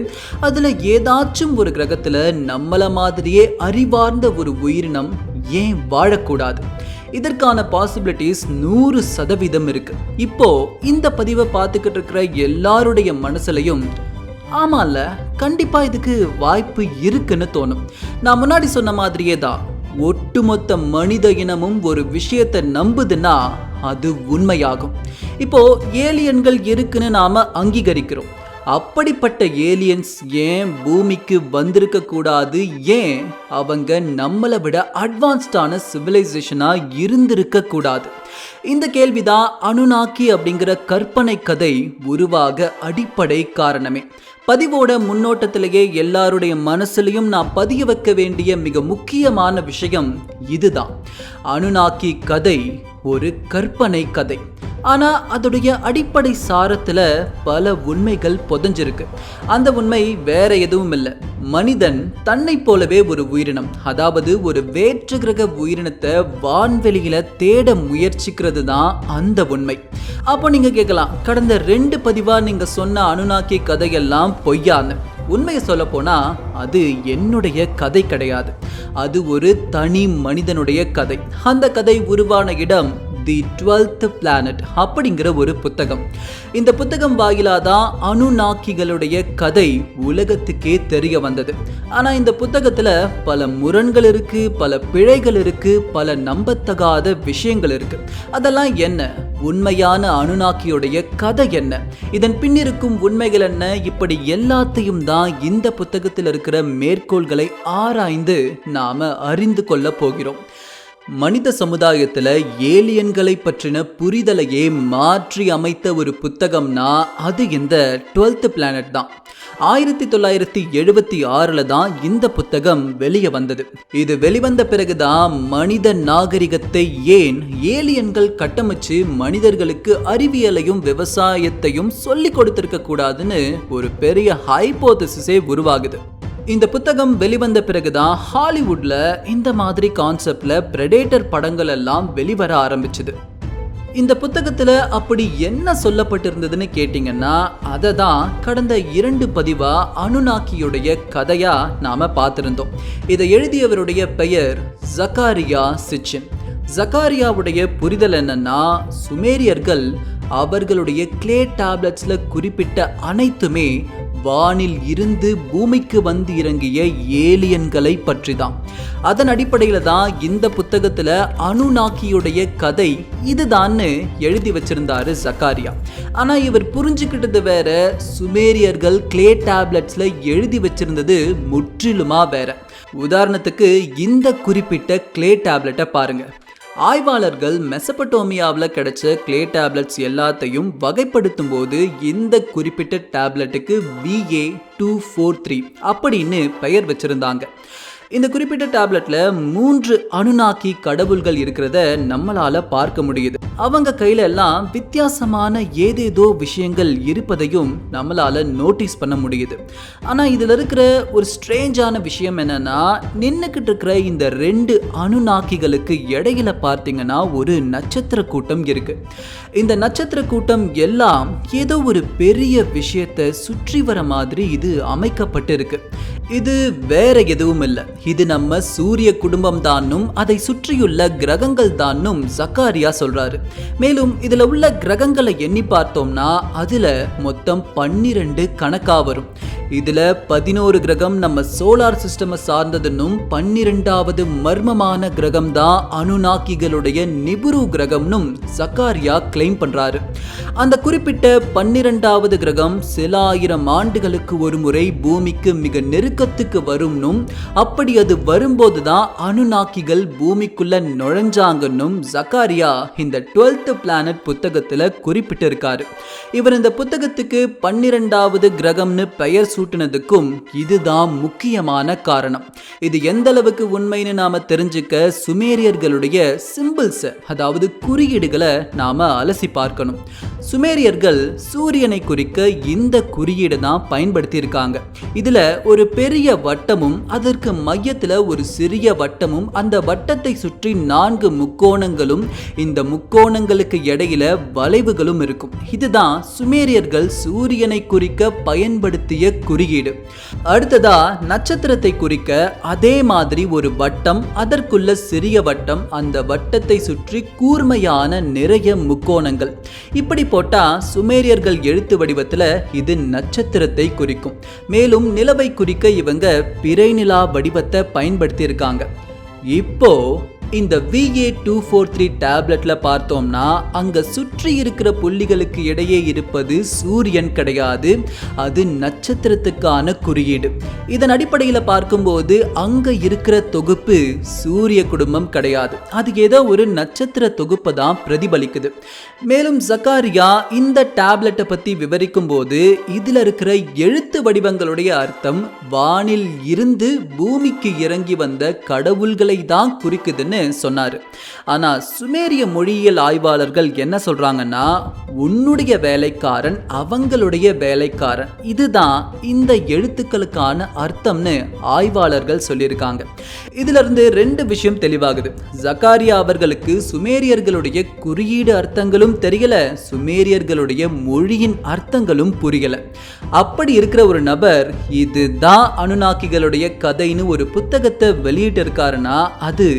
Speaker 1: அதுல ஏதாச்சும் ஒரு கிரகத்துல நம்மள மாதிரியே அறிவார்ந்த ஒரு உயிரினம் ஏன் வாழக்கூடாது? இதற்கான பாசிபிலிட்டிஸ் 100% இருக்கு. இப்போ இந்த பதிவை பார்த்துக்கிட்டு இருக்கிற எல்லாருடைய மனசுலையும் ஆமால கண்டிப்பா இதுக்கு வாய்ப்பு இருக்குன்னு தோணும். நான் முன்னாடி சொன்ன மாதிரியே தான், ஒட்டுமொத்த மனித இனமும் ஒரு விஷயத்தை நம்புதுன்னா அது உண்மையாகும். இப்போ ஏலியன்கள் இருக்குன்னு நாம அங்கீகரிக்கிறோம். அப்படிப்பட்ட ஏலியன்ஸ் ஏன் பூமிக்கு வந்திருக்க கூடாது? ஏன் அவங்க நம்மளை விட அட்வான்ஸ்டான சிவிலைசேஷனா இருந்திருக்க கூடாது? இந்த கேள்விதான் அனுநாக்கி அப்படிங்கிற கற்பனை கதை உருவாக அடிப்படை காரணமே. பதிவோட முன்னோட்டத்திலேயே எல்லாருடைய மனசுலையும் நான் பதிய வைக்க வேண்டிய மிக முக்கியமான விஷயம் இதுதான். அனுநாக்கி கதை ஒரு கற்பனை கதை. ஆனா அதோடைய அடிப்படை சாரத்துல பல உண்மைகள் புதைஞ்சிருக்கு. அந்த உண்மை வேற எதுவும் இல்லை, மனிதன் தன்னை போலவே ஒரு உயிரினம், அதாவது ஒரு வேற்று கிரக உயிரினத்தை வான்வெளியில தேட முயற்சிக்கிறது தான் அந்த உண்மை. அப்போ நீங்க கேட்கலாம், கடந்த 2 பதிவா நீங்க சொன்ன அனுநாக்கி கதையெல்லாம் பொய்யான்னு. உண்மையை சொல்ல போனா அது என்னுடைய கதை கிடையாது, அது ஒரு தனி மனிதனுடைய கதை. அந்த கதை உருவான இடம் தி 12th பிளானட் அப்படிங்கிற ஒரு புத்தகம். இந்த புத்தகம் வாயிலாதான் அனுநாக்கிகளுடைய கதை உலகத்துக்கே தெரிய வந்தது. ஆனா இந்த புத்தகத்துல பல முரண்கள் இருக்கு, பல பிழைகள் இருக்கு, பல நம்பத்தகாத விஷயங்கள் இருக்கு. அதெல்லாம் என்ன? உண்மையான அனுநாக்கியுடைய கதை என்ன? இதன் பின்னிருக்கும் உண்மைகள் என்ன? இப்படி எல்லாத்தையும் தான் இந்த புத்தகத்தில் இருக்கிற மேற்கோள்களை ஆராய்ந்து நாம அறிந்து கொள்ள போகிறோம். மனித சமுதாயத்துல ஏலியன்களை பற்றின புரிதலையே மாற்றி அமைத்த ஒரு புத்தகம்னா அது இந்த 12th பிளானட் தான். 1976 தான் இந்த புத்தகம் வெளியே வந்தது. இது வெளிவந்த பிறகுதான் மனித நாகரிகத்தை ஏன் ஏலியன்கள் கட்டமைச்சு மனிதர்களுக்கு அறிவியலையும் விவசாயத்தையும் சொல்லி கொடுத்திருக்க கூடாதுன்னு ஒரு பெரிய ஹைபோதசிஸே உருவாகுது. இந்த புத்தகம் வெளிவந்த பிறகுதான் ஹாலிவுட்ல இந்த மாதிரி கான்செப்ட்ல பிரெடேட்டர் படங்கள் எல்லாம் வெளிவர ஆரம்பிச்சது. இந்த புத்தகத்துல அப்படி என்ன சொல்லப்பட்டிருந்ததுன்னு கேட்டீங்கன்னா அதை தான் கடந்த 2 பதிவா அனுநாக்கியுடைய கதையா நாம பார்த்திருந்தோம். இதை எழுதியவருடைய பெயர் ஜக்காரியா சிச்சின். ஜக்காரியாவுடைய புரிதல் என்னன்னா, சுமேரியர்கள் அவர்களுடைய கிளே டேப்லெட்ஸ்ல குறிப்பிட்ட அனைத்துமே வானில் இருந்து பூமிக்கு வந்து இறங்கிய ஏலியன்களை பற்றி தான். அதன் அடிப்படையில தான் இந்த புத்தகத்துல அனுநாக்கியுடைய கதை இதுதான்னு எழுதி வச்சிருந்தாரு ஜக்காரியா. ஆனா இவர் புரிஞ்சுக்கிட்டது வேற, சுமேரியர்கள் கிளே டேப்லெட்ஸ்ல எழுதி வச்சிருந்தது முற்றிலுமா வேற. உதாரணத்துக்கு இந்த குறிப்பிட்ட கிளே டேப்லெட்டை பாருங்க. ஆய்வாளர்கள் மெசபடோமியாவில் கிடைச்ச கிளே டேப்லெட்ஸ் எல்லாத்தையும் வகைப்படுத்தும் போது இந்த குறிப்பிட்ட டேப்லெட்டுக்கு VA243 அப்படின்னு பெயர் வச்சிருந்தாங்க. இந்த குறிப்பிட்ட டேப்லெட்ல 3 அனுநாக்கி கடவுள்கள் இருக்கிறத நம்மளால பார்க்க முடியுது. அவங்க கையில எல்லாம் வித்தியாசமான ஏதேதோ விஷயங்கள் இருப்பதையும் நம்மளால நோட்டீஸ் பண்ண முடியுது. ஆனா இதுல இருக்கிற ஒரு ஸ்ட்ரேஞ்சான விஷயம் என்னன்னா, நின்னுக்கிட்டு இருக்கிற இந்த 2 அனுநாக்கிகளுக்கு இடையில பார்த்தீங்கன்னா ஒரு நட்சத்திர கூட்டம் இருக்கு. இந்த நட்சத்திர கூட்டம் எல்லாம் ஏதோ ஒரு பெரிய விஷயத்தை சுற்றி வர மாதிரி இது அமைக்கப்பட்டு இருக்கு. இது வேற எதுவும் இல்லை, இது நம்ம சூரிய குடும்பம் தானும் அதை சுற்றியுள்ள கிரகங்கள் தானும் ஜக்காரியா சொல்றாரு. மேலும் இதுல உள்ள கிரகங்களை எண்ணி பார்த்தோம்னா அதுல மொத்தம் 12 கணக்கா வரும். இதுல 11 கிரகம் நம்ம சோலார் சிஸ்டம் சார்ந்ததுன்னும் 12வது மர்மமான கிரகம் தான் அனுநாக்கிகளுடைய நிபுரு கிரகம்னும் ஜக்காரியா கிளைம் பண்றாரு. அந்த குறிப்பிட்ட 12வது கிரகம் சில ஆயிரம் ஆண்டுகளுக்கு ஒரு முறை பூமிக்கு மிக நெருக்கத்துக்கு வரும்னும், அப்படி அது வரும்போதுதான் அனுநாக்கிகள் பூமிக்குள்ள நுழைஞ்சாங்கன்னும் ஜக்காரியா இந்த 12th பிளானட் புத்தகத்துல குறிப்பிட்டிருக்காரு. இவர் இந்த புத்தகத்துக்கு 12வது கிரகம்னு பெயர் சூட்டினதுக்கும் இதுதான் முக்கியமான காரணம். இது எந்த அளவுக்கு உண்மைன்னு நாம தெரிஞ்சுக்க சுமேரியர்களுடைய சிம்பிள்ஸ், அதாவது குறியீடுகளை நாம அலசி பார்க்கணும். சுமேரியர்கள் சூரியனை குறிக்க இந்த குறியீடு தான் பயன்படுத்தி இருக்காங்க. இதுல ஒரு பெரிய வட்டமும் அதற்கு மையத்துல ஒரு சிறிய வட்டமும், அந்த வட்டத்தை சுற்றி 4 முக்கோணங்களும், இந்த முக்கோணங்களுக்கு இடையில வளைவுகளும் இருக்கும். இதுதான் சுமேரியர்கள் சூரியனை குறிக்க பயன்படுத்திய குறியீடு. அடுத்ததா நட்சத்திரத்தை குறிக்க அதே மாதிரி ஒரு வட்டம், அதற்குள்ள சிறிய வட்டம், அந்த வட்டத்தை சுற்றி கூர்மையான நிறைய முக்கோணங்கள். இப்படி போட்டா சுமேரியர்கள் எழுத்து வடிவத்துல இது நட்சத்திரத்தை குறிக்கும். மேலும் நிலவை குறிக்க இவங்க பிறை நிலா வடிவத்தை பயன்படுத்தி இருக்காங்க. இப்போ இந்த VA243 டேப்லெட்ல பார்த்தோம்னா அங்க சுற்றி இருக்கிற புள்ளிகளுக்கு இடையே இருப்பது சூரியன் கிடையாது, அது நட்சத்திரத்துக்கான குறியீடு. இதன் அடிப்படையில் பார்க்கும்போது அங்க இருக்கிற தொகுப்பு சூரிய குடும்பம் கிடையாது, அது ஏதோ ஒரு நட்சத்திர தொகுப்பை தான் பிரதிபலிக்குது. மேலும் ஜக்காரியா இந்த டேப்லெட்டை பத்தி விவரிக்கும் போது இதுல இருக்கிற எழுத்து வடிவங்களுடைய அர்த்தம் வானில் இருந்து பூமிக்கு இறங்கி வந்த கடவுள்களை தான் குறிக்குதுன்னு சொன்னாரு. ஆனா சுமேரிய மொழியியல் ஆய்வாளர்கள் என்ன சொல்றாங்கன்னா, உன்னுடைய வேலைக்காரன் அவங்களுடைய வேலைக்காரன், இதுதான் இந்த எழுத்துக்களுக்கான அர்த்தம்னு ஆய்வாளர்கள் சொல்லியிருக்காங்க. இதுல இருந்து 2 விஷயம் தெளிவாகுது. ஜக்காரியா அவர்களுக்கு சுமேரியர்களுடைய குறியீடு அர்த்தங்களும் தெரியல, சுமேரியர்களுடைய மொழியின் அர்த்தங்களும் புரியல. அப்படி இருக்கிற ஒரு நபர் இதுதான் அனுநாக்கிகளுடைய கதைன்னு ஒரு புத்தகத்தை வெளியிட்டு இருக்காருன்னா அது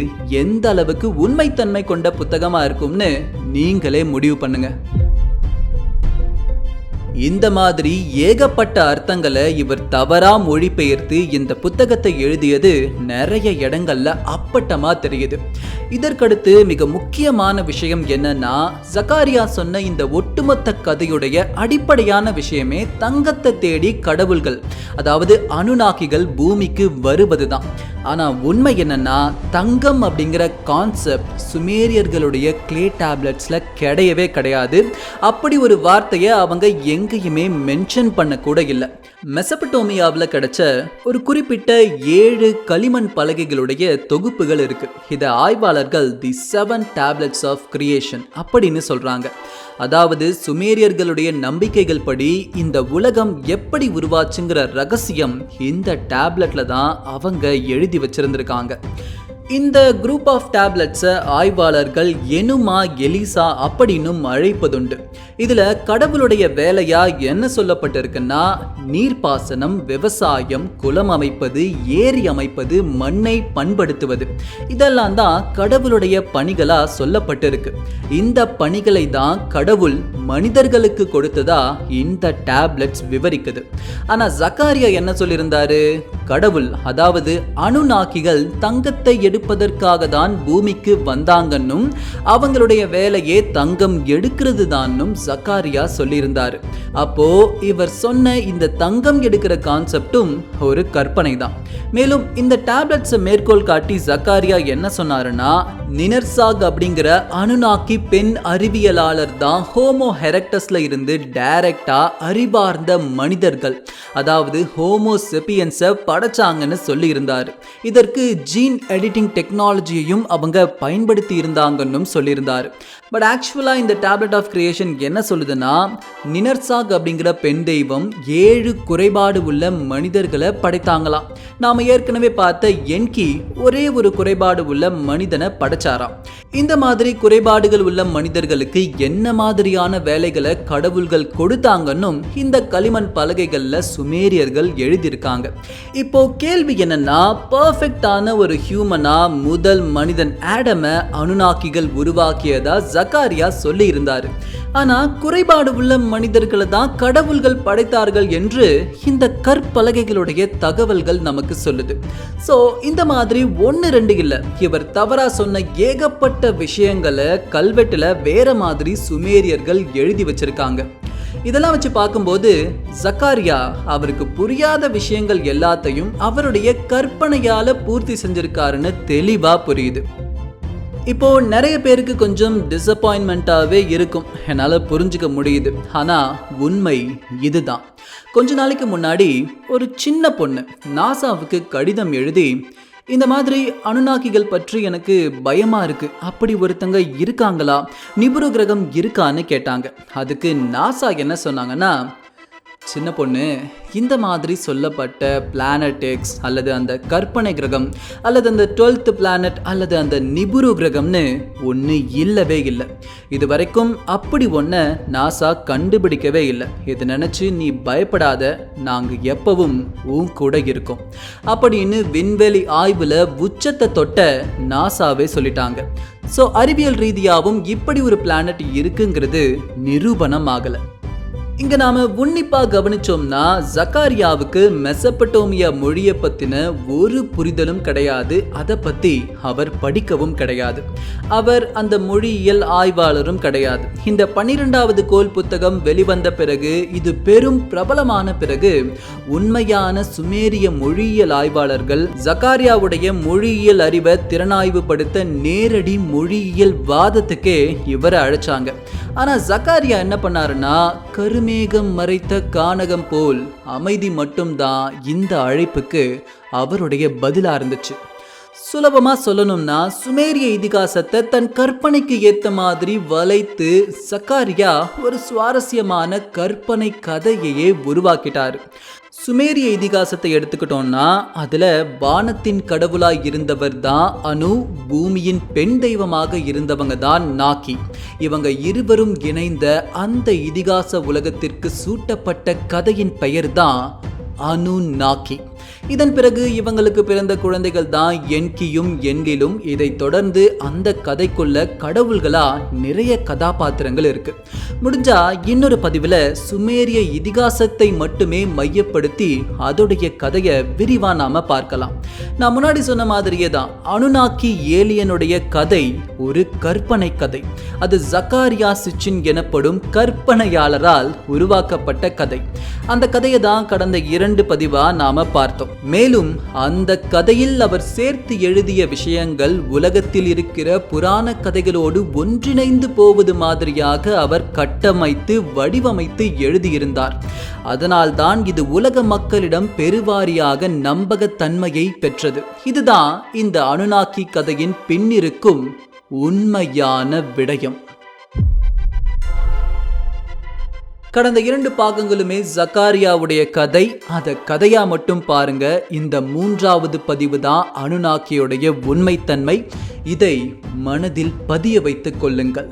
Speaker 1: எந்த எந்த அளவுக்கு உண்மைத்தன்மை கொண்ட புத்தகமா இருக்கும்னு நீங்களே முடிவு பண்ணுங்க. இந்த மாதிரி ஏகப்பட்ட அர்த்தங்களை இவர் தவறா மொழிபெயர்த்து இந்த புத்தகத்தை எழுதியது நிறைய இடங்கள்ல அப்பட்டமா தெரியுது. இதற்கடுத்து மிக முக்கியமான விஷயம் என்னன்னா, ஜக்காரியா சொன்ன இந்த ஒட்டுமொத்த கதையுடைய அடிப்படையான விஷயமே தங்கத்தை தேடி கடவுள்கள், அதாவது அனுநாக்கிகள் பூமிக்கு வருவதுதான். ஆனா உண்மை என்னன்னா, தங்கம் அப்படிங்கிற கான்செப்ட் சுமேரியர்களுடைய கிளே டேப்லெட்ஸ்ல கிடையவே கிடையாது. அப்படி ஒரு வார்த்தையை அவங்க எங்கேயுமே மென்ஷன் பண்ண கூட இல்லை. மெசபடோமியாவில் கிடைச்ச ஒரு குறிப்பிட்ட 7 களிமண் பலகைகளுடைய தொகுப்புகள் இருக்கு. இதை ஆய்வாளர்கள் தி 7 டேப்லெட்ஸ் ஆஃப் கிரியேஷன் அப்படின்னு சொல்றாங்க. அதாவது சுமேரியர்களுடைய நம்பிக்கைகள் படி இந்த உலகம் எப்படி உருவாச்சுங்கிற ரகசியம் இந்த டேப்லெட்ல தான் அவங்க எழுதி வச்சிருந்திருக்காங்க. இந்த குரூப் ஆஃப் டேப்லெட்ஸை ஆய்வாளர்கள் எனுமா எலிசா அப்படின்னு அழைப்பதுண்டு. இதுல கடவுளுடைய வேலையா என்ன சொல்லப்பட்டிருக்குன்னா, நீர்ப்பாசனம், விவசாயம், குளம் அமைப்பது, ஏரி அமைப்பது, மண்ணை பண்படுத்துவது, இதெல்லாம் தான் கடவுளுடைய பணிகளா சொல்லப்பட்டிருக்கு. இந்த பணிகளை தான் கடவுள் மனிதர்களுக்கு கொடுத்ததா இந்த டேப்லெட்ஸ் விவரிக்குது. ஆனா ஜக்காரியா என்ன சொல்லியிருந்தாரு? கடவுள், அதாவது அனுநாக்கிகள் தங்கத்தை எடுப்பதற்காக தான் பூமிக்கு வந்தாங்கன்னும் அவங்களுடைய வேலையே தங்கம் எடுக்கிறது தான்னும் ஜக்காரியா சொல்லியிருந்தாரு. அப்போ இவர் சொன்ன இந்த தங்கம் எடுக்கிற கான்செப்டும் ஒரு கற்பனை தான். மேலும் இந்த டேப்லெட்ஸை மேற்கோள் காட்டி ஜக்காரியா என்ன சொன்னாருன்னா, நினர்சாக் அப்படிங்கிற அனுநாக்கி பெண் அறிவியலாளர் தான் ஹோமோ எரெக்டஸ்ல இருந்து டைரக்டா அறிவார்ந்த மனிதர்கள், அதாவது ஹோமோ செப்பியன்ஸை படைச்சாங்கன்னு சொல்லி இருந்தாரு. இதற்கு ஜீன் எடிட்டிங் டெக்னாலஜியையும் அவங்க பயன்படுத்தி இருந்தாங்கன்னு சொல்லியிருந்தாரு. பட் ஆக்சுவலா இந்த டேப்லெட் ஆஃப் கிரியேஷன் என்ன சொல்லுதுன்னா, நினர்சாக் அப்படிங்கிற பெண் தெய்வம் 7 குறைபாடு உள்ள மனிதர்களை படைத்தாங்களாம். நாம ஏற்கனவே பார்த்த என்கி ஒரே ஒரு குறைபாடு உள்ள மனிதனை படைச்சாராம். இந்த மாதிரி குறைபாடுகள் உள்ள மனிதர்களுக்கு என்ன மாதிரியான வேலைகளை கடவுள்கள் கொடுத்தாங்கன்னும் இந்த களிமண் பலகைகள்ல சுமேரியர்கள் எழுதியிருக்காங்க. இப்போ கேள்வி என்னன்னா, பர்ஃபெக்டான ஒரு ஹியூமனா முதல் மனிதன் ஆடமை அனுநாக்கிகள் உருவாக்கியதா ஜக்காரியா சொல்லி இருந்தாரு. ஆனா குறைபாடு உள்ள மனிதர்களை தான் கடவுள்கள் படைத்தார்கள் என்று இந்த கற்பலகைகளுடைய தகவல்கள் நமக்கு சொல்லுது. சோ இந்த மாதிரி 1-2 இல்ல, இவர் தவறா சொன்ன ஏகப்பட்ட விஷயங்களை கல்வெட்டுல வேற மாதிரி சுமேரியர்கள் எழுதி வச்சிருக்காங்க. இதெல்லாம் வச்சு பார்க்கும்போது ஜக்காரியா அவருக்கு புரியாத விஷயங்கள் எல்லாத்தையும் அவருடைய கற்பனையால பூர்த்தி செஞ்சிருக்காருன்னு தெளிவா புரியுது. இப்போ நிறைய பேருக்கு கொஞ்சம் டிசப்பாயின்மெண்ட்டாகவே இருக்கும், என்னால் புரிஞ்சுக்க முடியுது. ஆனால் உண்மை இதுதான். கொஞ்ச நாளைக்கு முன்னாடி ஒரு சின்ன பொண்ணு நாசாவுக்கு கடிதம் எழுதி, இந்த மாதிரி அனுநாக்கிகள் பற்றி எனக்கு பயமா இருக்கு, அப்படி ஒருத்தங்க இருக்காங்களா, நிபுரு கிரகம் இருக்கான்னு கேட்டாங்க. அதுக்கு நாசா என்ன சொன்னாங்கன்னா, சின்ன பொண்ணு, இந்த மாதிரி சொல்லப்பட்ட பிளானட் எக்ஸ் அல்லது அந்த கற்பனை கிரகம் அல்லது அந்த 12th பிளானட் அல்லது அந்த நிபுரு கிரகம்னு ஒன்று இல்லவே இல்லை. இது வரைக்கும் அப்படி ஒன்றை நாசா கண்டுபிடிக்கவே இல்லை. இது நினச்சி நீ பயப்படாத, நாங்கள் எப்பவும் உன் கூட இருக்கோம் அப்படின்னு விண்வெளி ஆய்வில் உச்சத்தை தொட்ட நாசாவே சொல்லிட்டாங்க. ஸோ அறிவியல் ரீதியாகவும் இப்படி ஒரு பிளானட் இருக்குங்கிறது நிரூபணம் ஆகலை. இங்க நாம உன்னிப்பா கவனிச்சோம்னா ஜக்காரியாவுக்கு மெசபடோமியா மொழியை பத்தின ஒரு புரிதலும் கிடையாது. அதை பத்தி அவர் படிக்கவும் கிடையாது. அவர் அந்த மொழியியல் ஆய்வாளரும் கிடையாது. இந்த 12வது கோல் புத்தகம் வெளிவந்த பிறகு, இது பெரும் பிரபலமான பிறகு, உண்மையான சுமேரிய மொழியியல் ஆய்வாளர்கள் ஜக்காரியாவுடைய மொழியியல் அறிவை திறனாய்வு படுத்த நேரடி மொழியியல் வாதத்துக்கே இவரை அழைச்சாங்க. ஆனா ஜக்காரியா என்ன பண்ணாருன்னா, கருமேகம் மறைத்த கானகம் போல் அமைதி மட்டும்தான் இந்த அழைப்புக்கு அவருடைய பதிலா இருந்துச்சு. சுலபமா சொல்லணும்னா, சுமேரிய இதிகாசத்தை தன் கற்பனைக்கு ஏத்த மாதிரி வளைத்து ஜக்காரியா ஒரு சுவாரஸ்யமான கற்பனை கதையையே உருவாக்கிட்டாரு. சுமேரிய இதிகாசத்தை எடுத்துக்கிட்டோம்னா, அதுல வானத்தின் கடவுளாய் இருந்தவர் தான் அனு, பூமியின் பெண் தெய்வமாக இருந்தவங்க தான் நாக்கி. இவங்க இருவரும் இணைந்த அந்த இதிகாச உலகத்திற்கு சூட்டப்பட்ட கதையின் பெயர் தான் அனு நாக்கி. இதன் பிறகு இவங்களுக்கு பிறந்த குழந்தைகள் தான் என்கியும் என்லிலும். இதை தொடர்ந்து அந்த கதைக்குள்ள கடவுள்களா நிறைய கதாபாத்திரங்கள் இருக்கு. முடிஞ்சா இன்னொரு பதிவுல சுமேரிய இதிகாசத்தை மட்டுமே மையப்படுத்தி அதோடைய கதையை விரிவா நாம பார்க்கலாம். நான் முன்னாடி சொன்ன மாதிரியே தான் அனுநாக்கி ஏலியனுடைய கதை ஒரு கற்பனை கதை. அது ஜக்காரியா சிச்சின் எனப்படும் கற்பனையாளரால் உருவாக்கப்பட்ட கதை. அந்த கதையை தான் கடந்த 2 பதிவா நாம பார்த்தோம். மேலும் அந்த கதையில் அவர் சேர்த்து எழுதிய விஷயங்கள் உலகத்தில் இருக்கிற புராண கதைகளோடு ஒன்றிணைந்து போவது மாதிரியாக அவர் கட்டமைத்து வடிவமைத்து எழுதியிருந்தார். அதனால்தான் இது உலக மக்களிடம் பெருவாரியாக நம்பகத்தன்மையை பெற்றது. இதுதான் இந்த அனுநாக்கி கதையின் பின்னிருக்கும் உண்மையான விடயம். கடந்த 2 பாகங்களுமே ஜக்காரியாவுடைய கதை. அத கதையா மட்டும் பாருங்க. இந்த 3வது பதிவு தான் அனுநாக்கியுடைய உண்மைத்தன்மை. இதை மனதில் பதிய வைத்துக் கொள்ளுங்கள்.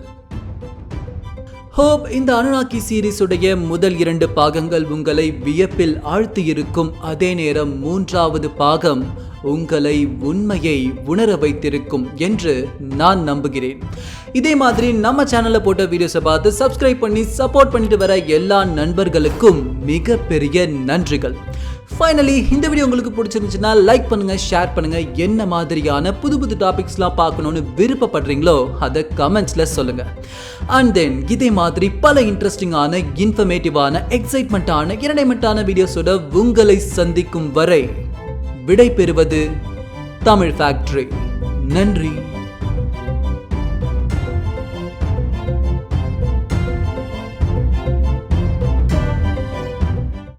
Speaker 1: ஹோப் இந்த அனுநாக்கி சீரிஸ் உடைய முதல் 2 பாகங்கள் உங்களை வியப்பில் ஆழ்த்தியிருக்கும். அதே நேரம் 3வது பாகம் உங்களை உண்மையை உணர வைத்திருக்கும் என்று நான் நம்புகிறேன். இதே மாதிரி நம்ம சேனல்ல போட்ட வீடியோஸை பார்த்து சப்ஸ்கிரைப் பண்ணி சப்போர்ட் பண்ணிட்டு வர எல்லா நண்பர்களுக்கும் மிகப்பெரிய நன்றிகள். ஃபைனலி இந்த வீடியோ உங்களுக்கு பிடிச்சிருந்துச்சுன்னா லைக் பண்ணுங்க, ஷேர் பண்ணுங்க. என்ன மாதிரியான புது புது டாபிக்ஸ்லாம் பார்க்கணும்னு விருப்பப்படுறீங்களோ அதை கமெண்ட்ஸ்ல சொல்லுங்க. அண்ட் தென் இதே மாதிரி பல இன்ட்ரெஸ்டிங்கான, இன்ஃபர்மேட்டிவான, எக்ஸைட்மெண்ட்டான, என்டர்டைன்மெண்ட்டான வீடியோஸோட உங்களை சந்திக்கும் வரை விடை பெறுவது தமிழ் ஃபேக்டரி. நன்றி.